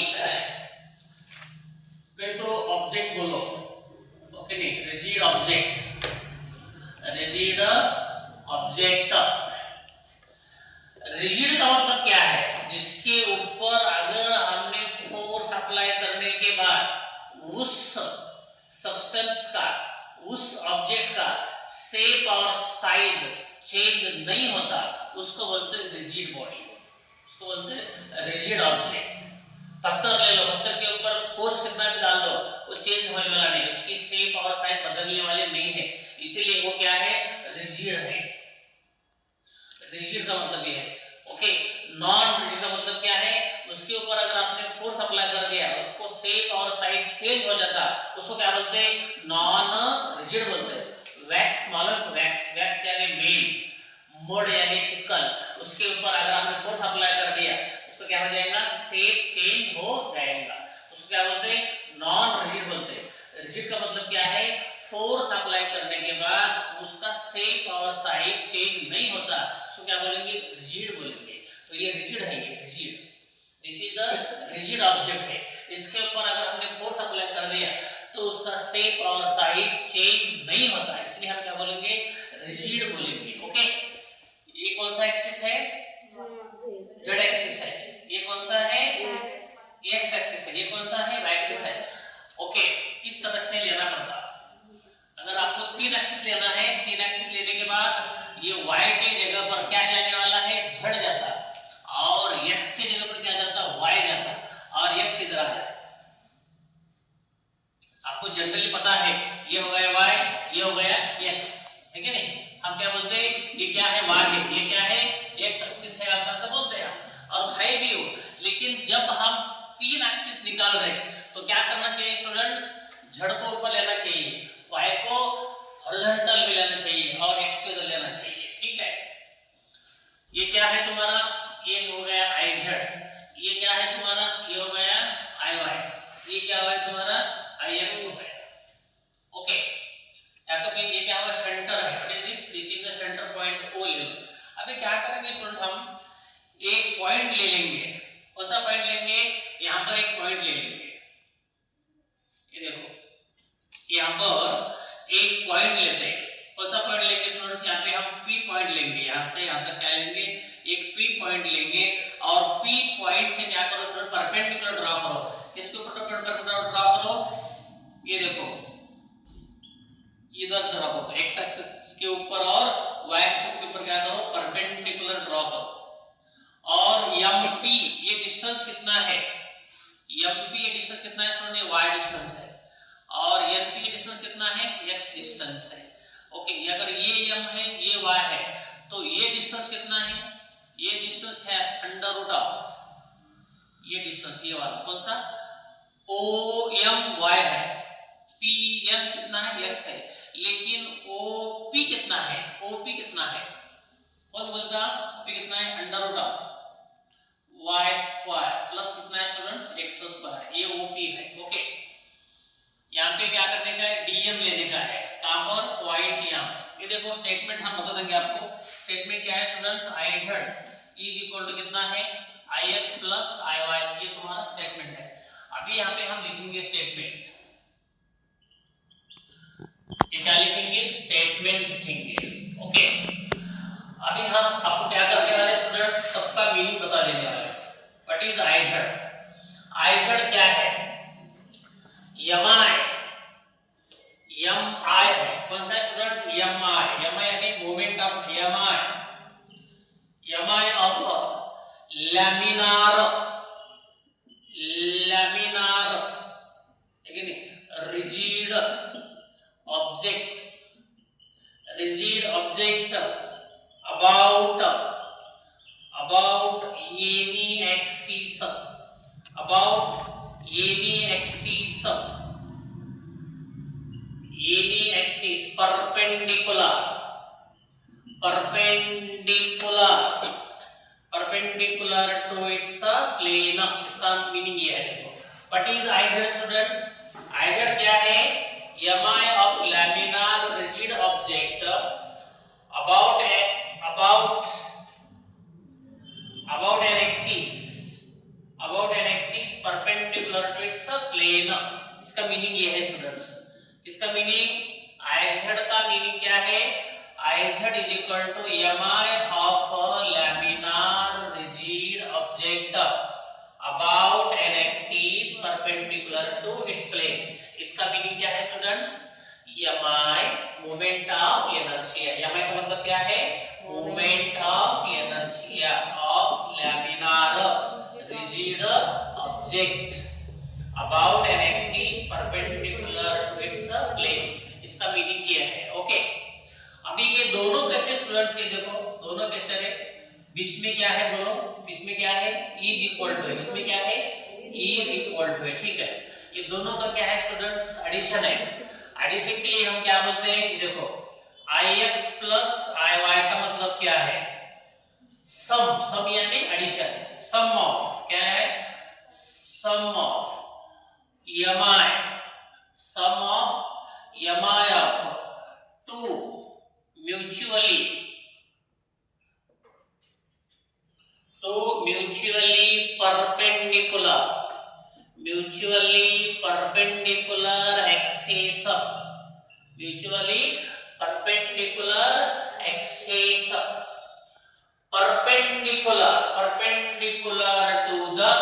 पे तो ऑब्जेक्ट बोलो, ओके नहीं, rigid object, rigid object. Rigid का मतलब क्या है, जिसके ऊपर अगर हमने फोर्स अप्लाई करने के बाद उस सब्सटेंस का, उस ऑब्जेक्ट का शेप और साइज चेंज नहीं होता, उसको बोलते हैं रिजिड बॉडी, उसको बोलते हैं रिजिड ऑब्जेक्ट। पत्थर ले लो, पत्थर के ऊपर फोर्स कितना भी डाल दो वो चेंज होने वाला नहीं, उसकी शेप और साइज बदलने वाले नहीं है, इसीलिए वो क्या है, रिजिड है। रिजिड का मतलब ये है। ओके, नॉन रिजिड का मतलब क्या है, उसके ऊपर अगर आपने फोर्स अप्लाई कर दिया, उसको शेप और साइज चेंज हो जाता, उसको क्या बोलते हैं, नॉन रिजिड बोलते हैं। वैक्स मालूम, वैक्स, वैक्स यानी मेल, मुड़ यानी चिकन, उसके ऊपर अगर आपने फोर्स अप्लाई कर दिया, उसको क्या हो जाएगा, शेप चेंज हो जाएगा, उसको क्या बोलते हैं, नॉन रिजिड बोलते हैं। रिजिड का मतलब क्या है, फोर्स अप्लाई करने के बाद उसका शेप और साइज चेंज नहीं होता, उसको क्या बोलेंगे, रिजिड बोलेंगे। तो ये रिजिड है, ये rigid, this is the rigid object है। इसके ऊपर अगर हमने फोर्स अप्लाई कर दिया तो उसका शेप और साइज चेंज नहीं होता, इसलिए हम क्या बोलेंगे, रिजिड बोलेंगे। ओके, ये कौन सा एक्सिस है, जेड एक्सिस है। ये कौन सा है, एक्स एक्सिस है। ये कौन सा है, वाई एक्सिस है। ओके, इस तरह से लेना पड़ता। अगर आपको तीन एक्सिस लेना है, तीन एक्सिस लेने के बाद ये y के जगह पर क्या जाने वाला है, झड़ जाता, और x के जगह पर क्या जाता, y जाता, और x इधर आ जाता। आपको जनरली पता है, ये हो गया y, ये हो गया x, है कि नहीं। हम क्या बोलते हैं, ये क्या है, y है, ये क्या है, x एक्सिस है, आप ऐसा बोलते हैं, और है भी हो। लेकिन जब हम तीन एक्सिस निकाल रहे तो क्या करना चाहिए स्टूडेंट्स, झड़ को ऊपर लेना चाहिए, y को हॉरिजॉन्टल में लेना चाहिए, और x को इधर लेना चाहिए। ठीक है, ये क्या है तुम्हारा, ये हो गया IZ, ये क्या है तुम्हारा, ये हो गया IY, ये क्या हो गया तुम्हारा, IX हो गया। ओके, या तो कहीं ये क्या होगा, सेंटर है, what is this, this is the centre point O ले लो। अभी क्या करेंगे स्टूडेंट, हम एक पॉइंट ले लेंगे। कौन सा पॉइंट लेंगे, यहां पर एक पॉइंट ले लेंगे, ये देखो, यहाँ पर एक पॉइंट लेते हैं। कौन सा पॉइंट लेंगे स्टूडेंट्स, यहाँ पे हम P पॉइंट लेंगे, यहाँ से यहाँ तक क्या लेंगे, एक P पॉइंट लेंगे, और P पॉइंट से क्या करो स्टूडेंट, परपेंडिकुलर ड्रॉ करो। किसके ऊपर परपेंडिकुलर ड्रॉ करो, ये देखो, इधर ड्रॉ करो, x एक्सिस के ऊपर और y एक्सिस के ऊपर क्या करो, परपेंडिकुलर ड्रॉ करो। और MP ये डिस्टेंस कितना है, MP ये डिस्टेंस कितना है स्टूडेंट, x डिस्टेंस है। ओके, अगर ये m है ये y है तो ये डिस्टेंस कितना है, ये डिस्टेंस है अंडर रूट ऑफ ये डिस्टेंस, ये वाला कौन सा OM y है, PM कितना है x है, लेकिन OP कितना है, OP कितना है, कौन बोलता OP कितना है under root of y square plus कितना है स्टूडेंट्स x स्क्वायर, ये OP है। ओके, यहाँ पे क्या करने का है, DM लेने का है, कहां पर पॉइंट यहाँ। ये देखो स्टेटमेंट हम बता देंगे आपको, स्टेटमेंट क्या है students, iz is equal to कितना है ix प्लस iy, ये तुम्हारा स्टेटमेंट है। अभी यहाँ पे हम लिखेंगे स्टेटमेंट, ये क्या लिखेंगे स्टेटमेंट लिखेंगे। ओके, अभी हम आपको क्या करने वाले स्टूडेंट्स, सबका मीनिंग बता देने वाले। व्हाट इज iz क्या है, mi है, कौन सा स्टूडेंट mi यानी moment of mi of laminar है कि नहीं, rigid object about any axis perpendicular to its plane, इसका मीनिंग ये है। देखो what is iz students, iz क्या है, mi of laminar rigid object about an axis perpendicular to its plane, इसका मीनिंग ये है स्टूडेंट्स। इसका मीनिंग iz का मीनिंग क्या है, iz is equal to mi of laminar rigid object about an axis perpendicular to its plane, इसका meaning क्या है students, mi moment of inertia, mi का मतलब क्या है, moment of inertia of laminar rigid object about an axis perpendicular to its plane, इसका meaning ये है। ओके, अभी ये दोनों कैसे स्टूडेंट्स, ये देखो दोनों कैसे है, बीच में क्या है बोलो, बीच में क्या है इज इक्वल टू है, बीच में क्या है इज इक्वल टू है, ठीक है। ये दोनों का क्या है स्टूडेंट्स, एडिशन है। एडिशन के लिए हम क्या बोलते हैं, ये देखो ix प्लस iy का मतलब क्या है, सम यानी एडिशन, सम ऑफ क्या है, sum of mi of two mutually perpendicular axes perpendicular to the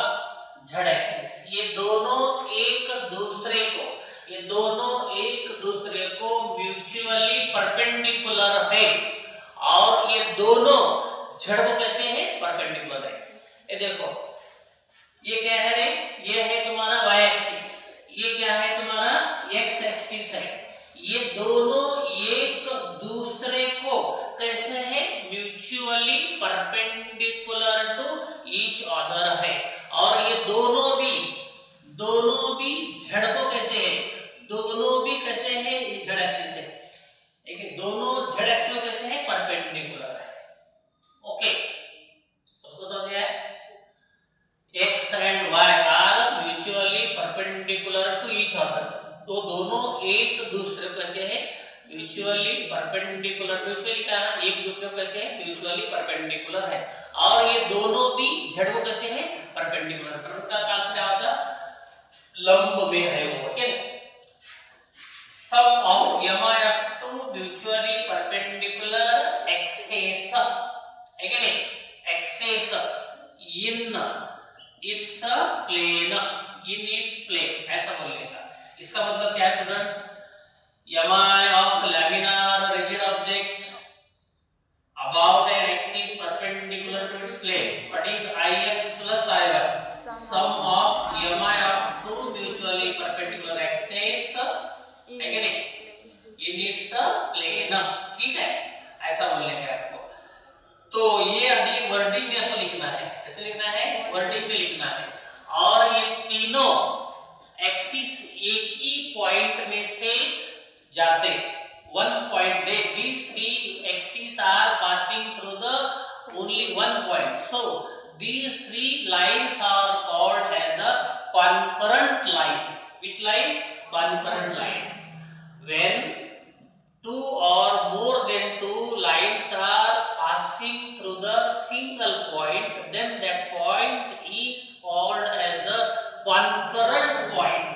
z axis, ये दोनों एक दूसरे को म्यूचुअली परपेंडिकुलर है, और ये दोनों z को कैसे है, परपेंडिकुलर है। ये देखो ये क्या है रे, ये है तुम्हारा y एक्सिस, ये क्या है तुम्हारा x एक्सिस है, ये दोनों एक दूसरे को कैसे है, mutually perpendicular to each other है, और ये दोनों भी z को कैसे है, दोनों भी कैसे है, ये z एक्सिस है, ठीक है, दोनों z एक्सिस को कैसे है, परपेंडिकुलर है। ओके, सबको समझ आया, x and y are mutually perpendicular to each other, तो दोनों एक दूसरे को कैसे है, म्यूचुअली परपेंडिकुलर, म्यूचुअली क्या है, एक दूसरे को कैसे है, म्यूचुअली परपेंडिकुलर है, और ये दोनों भी z को कैसे है, परपेंडिकुलर। करंट का अर्थ क्या होता है, लंब में है वो, ठीक है। Sum of mi of two mutually perpendicular axes, है कि नहीं, axes in its plane, ऐसा बोलेगा। इसका मतलब क्या है students, mi of laminar rigid object about an axis perpendicular to its plane, what is ix plus iy, sum of mi of two mutually perpendicular axes, है कि नहीं, इन इट्स प्लेनम, ठीक है, ऐसा बोलने का आपको। तो ये अभी वर्डिंग में आपको लिखना है, कैसे लिखना है, वर्डिंग में लिखना है। और ये तीनों एक्सिस एक ही पॉइंट में से जाते, one point, these three axes are passing through the only one point, so these three lines are called as the concurrent line. Which line? Concurrent line. When two or more than two lines are passing through the single point, then that point is called as the concurrent point.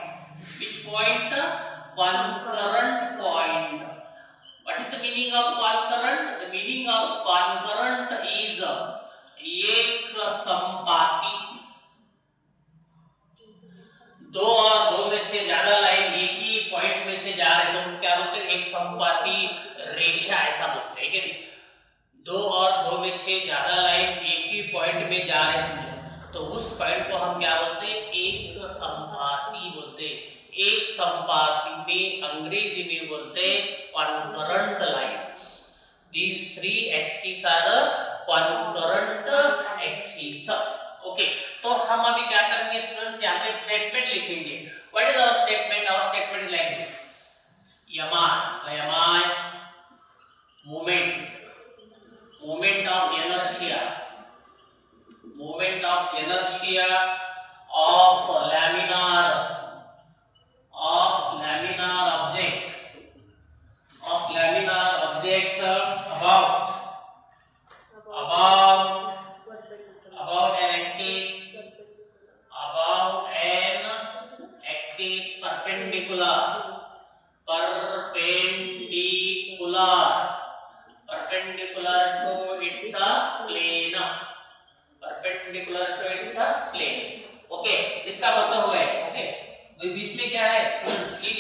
Which point? Concurrent point. What is the meaning of concurrent? The meaning of concurrent is एक संपाती। दो और दो में से ज्यादा line एक ही point में से जा रहे तो क्या बोलते हैं, एक संपाती रेखा, ऐसा बोलते हैं कि नहीं। दो और दो में से ज्यादा लाइन एक ही पॉइंट में जा रहे समझो, तो उस पॉइंट को हम क्या बोलते हैं, एक संपाती बोलते हैं। एक संपाती में अंग्रेजी में बोलते हैं concurrent lines. These three axes are concurrent axes. Okay, तो हम अभी क्या करेंगे स्टूडेंट्स, यहाँ पे स्टेटमेंट लिखेंगे। What is our statement? Our statement is like this, यमाय moment of inertia of laminar object about an axis perpendicular to its plane, okay, इसका मतलब हो गया, ओके। तो बीच में क्या है स्टूडेंट्स, बीच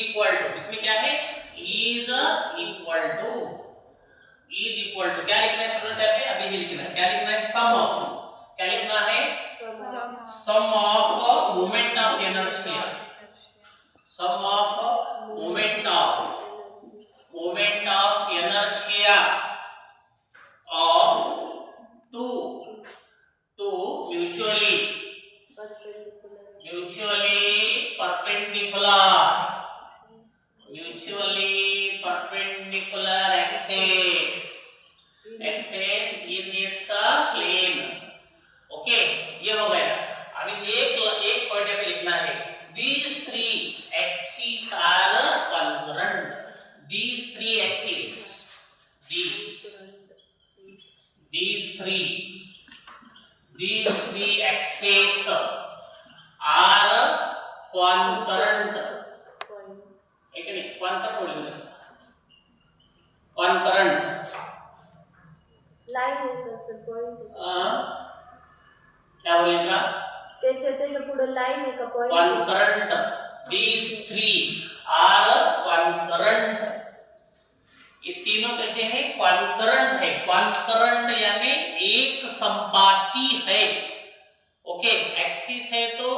में क्या है, is equal to क्या लिखना है स्टूडेंट्स, यहाँ पे अभी लिखना है, क्या लिखना है, सम ऑफ, क्या लिखना है, sum of moment of inertia, sum of moment of inertia of two mutually perpendicular axes in its plane, okay, ये हो गया। अभी एक पॉइंट पे लिखना है, these three axes are concurrent. These three axes are concurrent, है कि नहीं, concurrent लाइन आहे सर, पॉइंट क्या बोलेगा, त्याच्या पुढे लाइन आहे का, point, concurrent. These three are concurrent. ये तीनों कैसे है, concurrent है। concurrent यानी एक संपाती है, ओके, एक्सिस है तो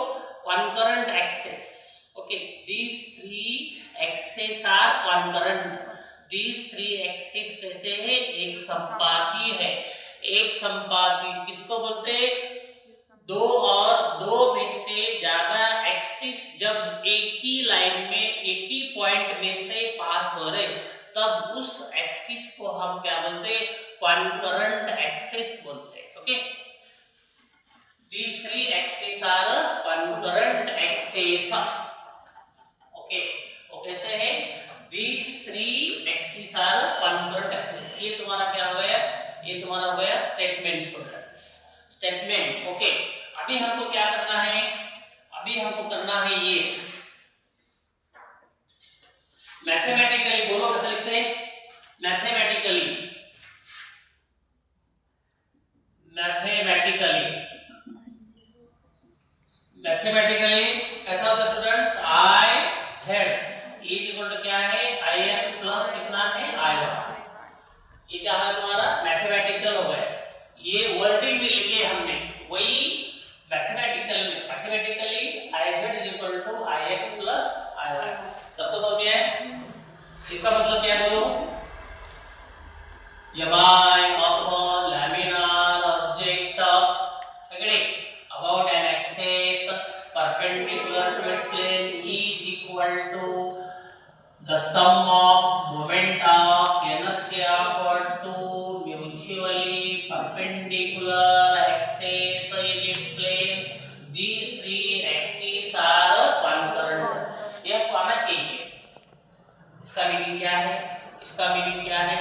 concurrent axis, okay. These three axes are concurrent. These three axes कैसे है, एक संपाती है। एक संपाती किसको बोलते हैं, दो और दो में से ज्यादा एक्सिस जब एक ही लाइन में एक ही पॉइंट में से पास हो रहे, तब उस एक्सिस को हम क्या बोलते हैं, concurrent axis बोलते हैं, okay. These three axes are concurrent axes, okay, कैसे है, these three axes are concurrent axes। ये तुम्हारा क्या हो गया, ये तुम्हारा हो गया स्टेटमेंट स्टूडेंट्स, स्टेटमेंट, ओके। अभी हमको क्या करना है, अभी हमको करना है ये मैथमेटिकली, बोलो कैसे लिखते हैं, मैथमेटिकली कैसा होता है students, I z is equal to क्या है, आई एक्स प्लस कितना है, आई वाई। ये क्या है तुम्हारा मैथमेटिकल हो गया। ये वर्डिंग में लिखे हमने, वही mathematically I z is equal to I the sum of moment of inertia for two mutually perpendicular axes in its plane. These three axes are concurrent. यह आपको आना चाहिए। इसका मीनिंग क्या है? इसका मीनिंग क्या है?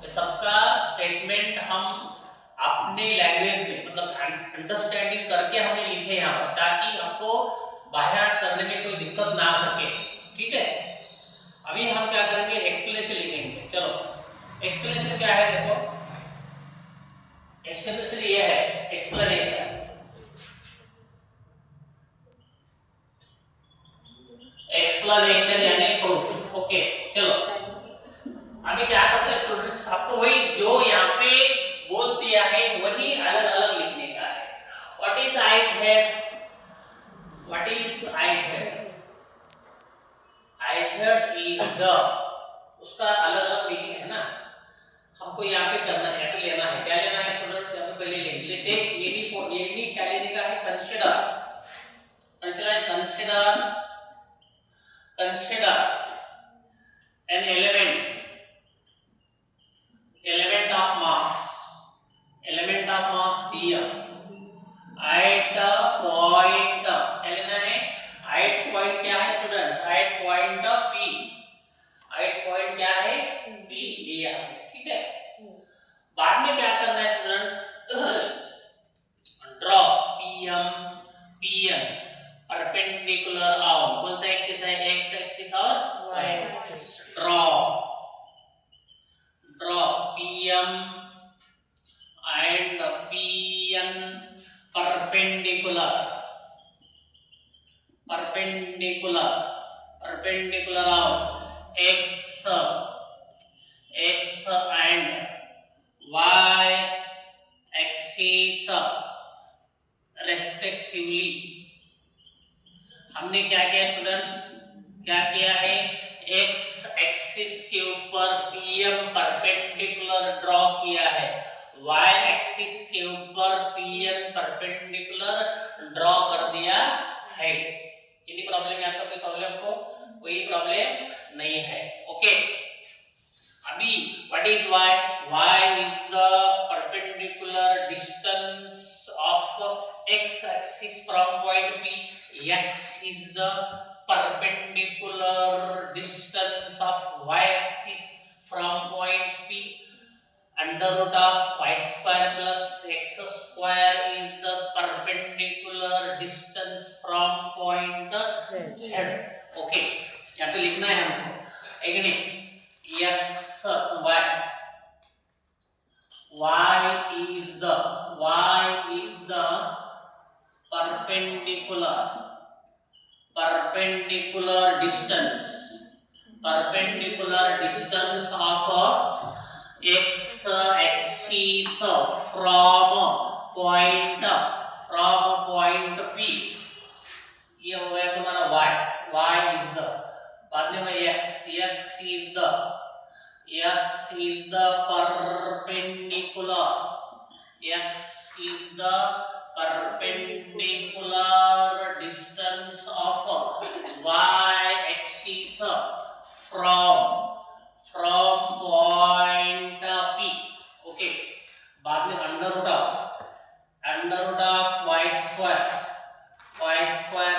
ये सबका स्टेटमेंट हम अपने लैंग्वेज में मतलब अंडरस्टैंडिंग करके हमने लिखे यहाँ पर, ताकि आपको बाहर करने में कोई दिक्कत ना आ सके। ठीक है, अभी हम क्या करेंगे, एक्सप्लेनेशन लिखेंगे। चलो एक्सप्लेनेशन क्या है, देखो एक्सप्लेनेशन ये है, एक्सप्लेनेशन एक्सप्लेनेशन यानी प्रूफ। ओके चलो अभी क्या करते हैं स्टूडेंट्स, आपको वही जो यहाँ पे बोल दिया है वही अलग अलग लिखने का है। What is I Z, what is I Z, I z is the, उसका अलग अलग मीनिंग है ना, हमको यहाँ पे करना है, तो लेना है, क्या लेना है स्टूडेंट्स, यहाँ पे पहले ले टेक ये भी क्या लेने का है, consider, consider an element of mass dm at a point, क्या लेना है, at point क्या है students, at point p, at point क्या है p लिया, ठीक है। बाद में क्या करना है students, draw pm perpendicular on, कौन सा एक्सिस है, x एक्सिस और y axis, draw pm and pn perpendicular of x and y axis respectively। हमने क्या किया स्टूडेंट्स, क्या किया है, x एक्सिस के ऊपर pm परपेंडिकुलर ड्रॉ किया है, y एक्सिस के ऊपर pn परपेंडिकुलर ड्रॉ कर दिया है। कितनी प्रॉब्लम है, तो कोई प्रॉब्लम को कोई प्रॉब्लम नहीं है। ओके अभी what is y, y is the perpendicular distance of x axis from point p, x is the perpendicular distance of y axis from point p, under root of y square plus x square is the perpendicular distance from point z। Okay यहाँ पे लिखना है हमको, एक नहीं, x y is the perpendicular distance of x axis from point p, ये हो गया तुम्हारा y is the, बाद में x is the perpendicular distance of y axis from point p। Okay बाद में under root of y square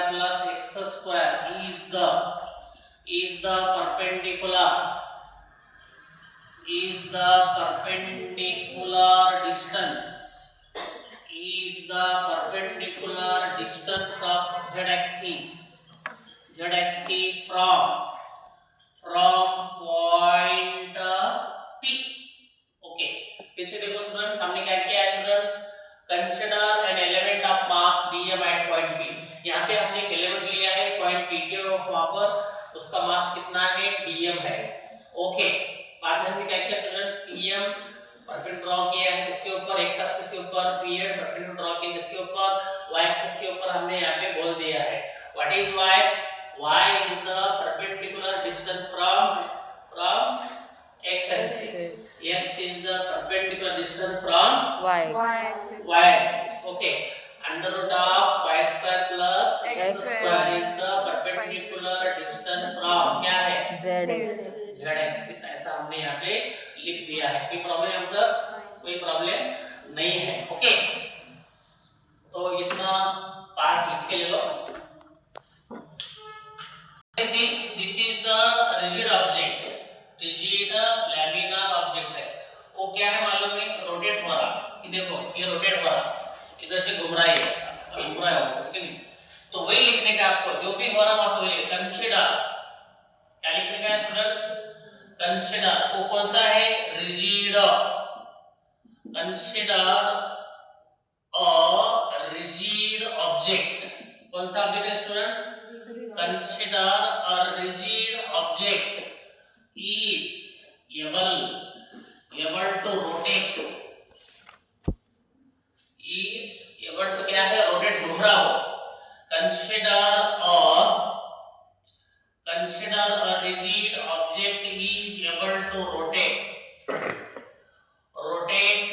plus x square is the perpendicular distance of z axis from point p। Okay फिर से देखो students, हमने क्या किया है students, consider an element of mass dm at point p। यहाँ पे हमने एक एलिमेंट लिया है पॉइंट p के, वहां पर उसका मास कितना है, dm है। ओके बाद में हमने क्या किया स्टूडेंट्स, pm परपेंडिकुलर ड्रॉ किया है, इसके ऊपर x एक्सिस के ऊपर pn परपेंडिकुलर ड्रॉ किया, इसके ऊपर y एक्सिस के ऊपर हमने यहाँ पे बोल दिया है what is y is the perpendicular distance from x axis, x is the perpendicular distance from y axis। okay under root of y square plus x square is the perpendicular distance from, क्या है, Z axis ऐसा हमने यहाँ पे लिख दिया है। कोई प्रॉब्लम है मतलब? कोई प्रॉब्लम नहीं है। ओके, तो इतना पार्ट लिख के ले लो। This is the rigid object, rigid laminar object है। वो क्या है मालूम है? रोटेट हो रहा। ये देखो, ये रोटेट हो रहा, इधर से घूम रहा है, ऐसा घूम रहा है, ठीक है नहीं? तो वही लिखने का आपको, जो भी हो रहा है आपको वही कंसीडर। क्या लिखने का है स्टूडेंट्स? कंसीडर। वो कौन सा है? Rigid. Consider a rigid object. कौन सा ऑब्जेक्ट है students? Consider a rigid object is able to rotate, is able to क्या है? रोटेट, घूम रहा हो। consider a rigid object is able to rotate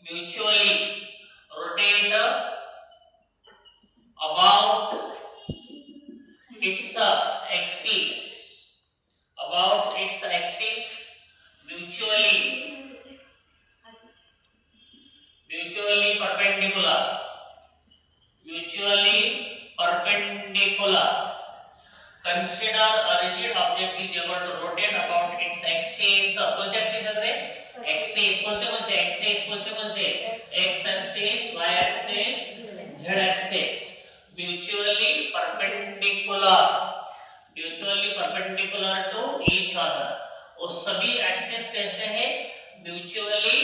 mutually, rotate about its axis, about its axis mutually perpendicular, consider a rigid object is able to rotate about its axis. कौन से axis है? axis कौन से axis? कौन से x axis, y axis, z axis, mutually perpendicular to each other. वो सभी axis कैसे है? म्यूचुअली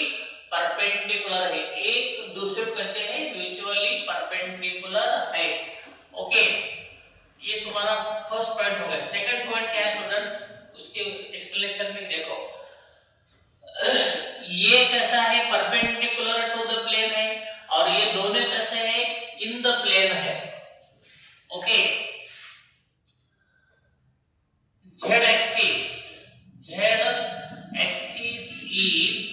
परपेंडिकुलर है, एक दूसरे को कैसे है? म्यूचुअली परपेंडिकुलर है। ओके, ये तुम्हारा फर्स्ट पॉइंट हो गया। सेकंड पॉइंट क्या है स्टूडेंट्स? उसके एक्सप्लेनेशन में देखो, ये कैसा है? परपेंडिकुलर टू द प्लेन है, और ये दोनों कैसे है? इन द प्लेन है। Okay, z axis is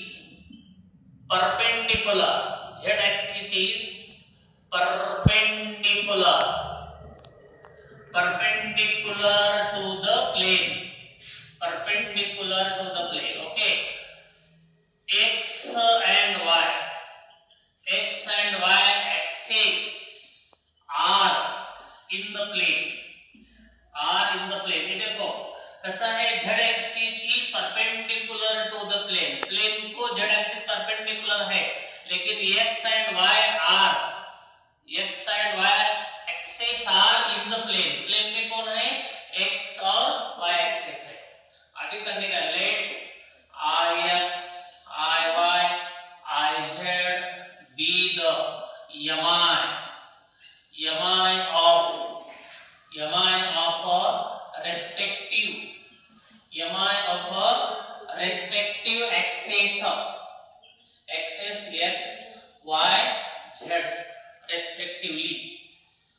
perpendicular, z axis is perpendicular to the plane, okay? x and y axis are in the plane, ये देखो कैसा है? z axis is perpendicular to the plane, plane को z axis perpendicular है, लेकिन x and y axis are in the plane, plane में कौन है? x और y axis है। आगे करने का, let ix, iy, iz be the yami of respective axis x, y, z respectively.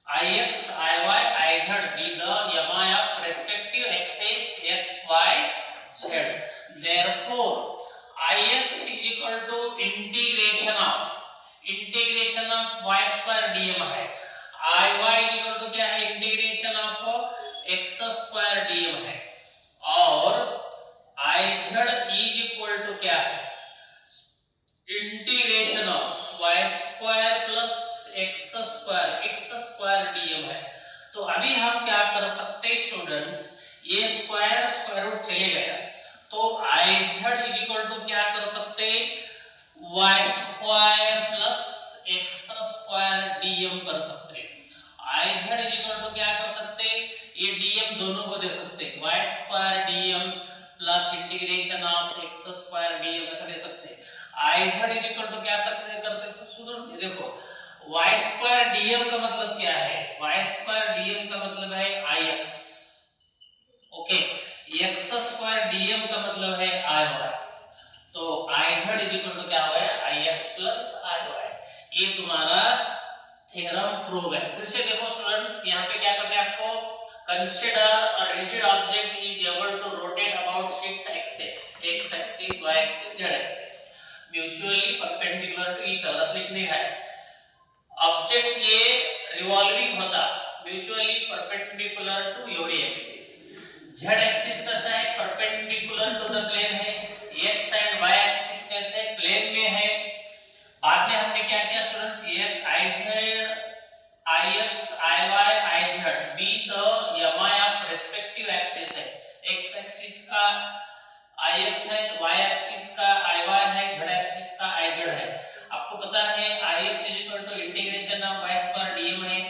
Ix, iy, iz be the yami of respective axis x, y, z. Therefore, ix is equal to integration of y square dm है, iy is equal to क्या है? Integration of x square dm है, और iz is equal to क्या है? Integration of y square plus x square, its square dm है। तो अभी हम क्या कर सकते हैं स्टूडेंट्स? ये स्क्वायर रूट चले गया, तो iz is equal to क्या कर सकते हैं? y square plus x square dm कर सकते हैं। iz is equal to क्या कर सकते हैं? ये dm दोनों को दे सकते हैं, y square dm plus integration of x square dm ऐसा दे सकते हैं। iz is equal to क्या करते हैं स्टूडेंट? ये देखो, y square dm का मतलब क्या है? y square dm का मतलब है ix, okay? x square dm का मतलब है iy, तो iz is equal to क्या हुआ है? ix plus iy। ये तुम्हारा थ्योरम प्रूव है। फिर से देखो स्टूडेंट्स, यहाँ पे क्या करना है आपको? Consider a rigid object is able to rotate about its axis, x axis, y axis, z axis, mutually perpendicular to each other लिखने है। ऑब्जेक्ट ये रिवॉल्विंग होता, mutually perpendicular to every axis. z z axis कैसा है, perpendicular to the plane है, x and y axis कैसे plane में है। बाद में हमने क्या किया स्टूडेंट्स, एक iz, ix, iy, iz be the mi of respective axis है, x एक्सिस का ix है, y एक्सिस का iy है, z एक्सिस का iz है। आपको पता है ix integration of y square dm है,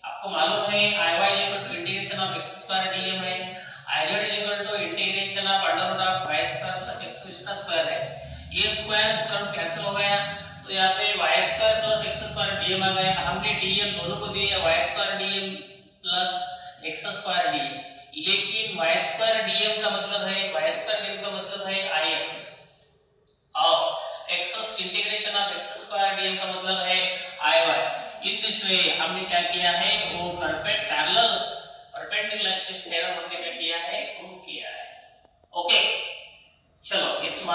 आपको मालूम है iy integration of x square dm है, iz integration of under root of y square plus x इसका स्क्वायर है। ये स्क्वायर स्क्वायर कैंसिल हो गया, तो यहाँ पे y square plus x square dm आ गया। हमने dm दोनों को दिया y square dm plus x square dm, लेकिन y स्क्वायर dm का मतलब है, y स्क्वायर dm का मतलब है ix और x integration of x square dm का मतलब है iy। इन दिस वे हमने क्या किया है, वो परपेंडिकुलर एक्सिस थ्योरम हमने क्या किया है, प्रूव किया है। ओके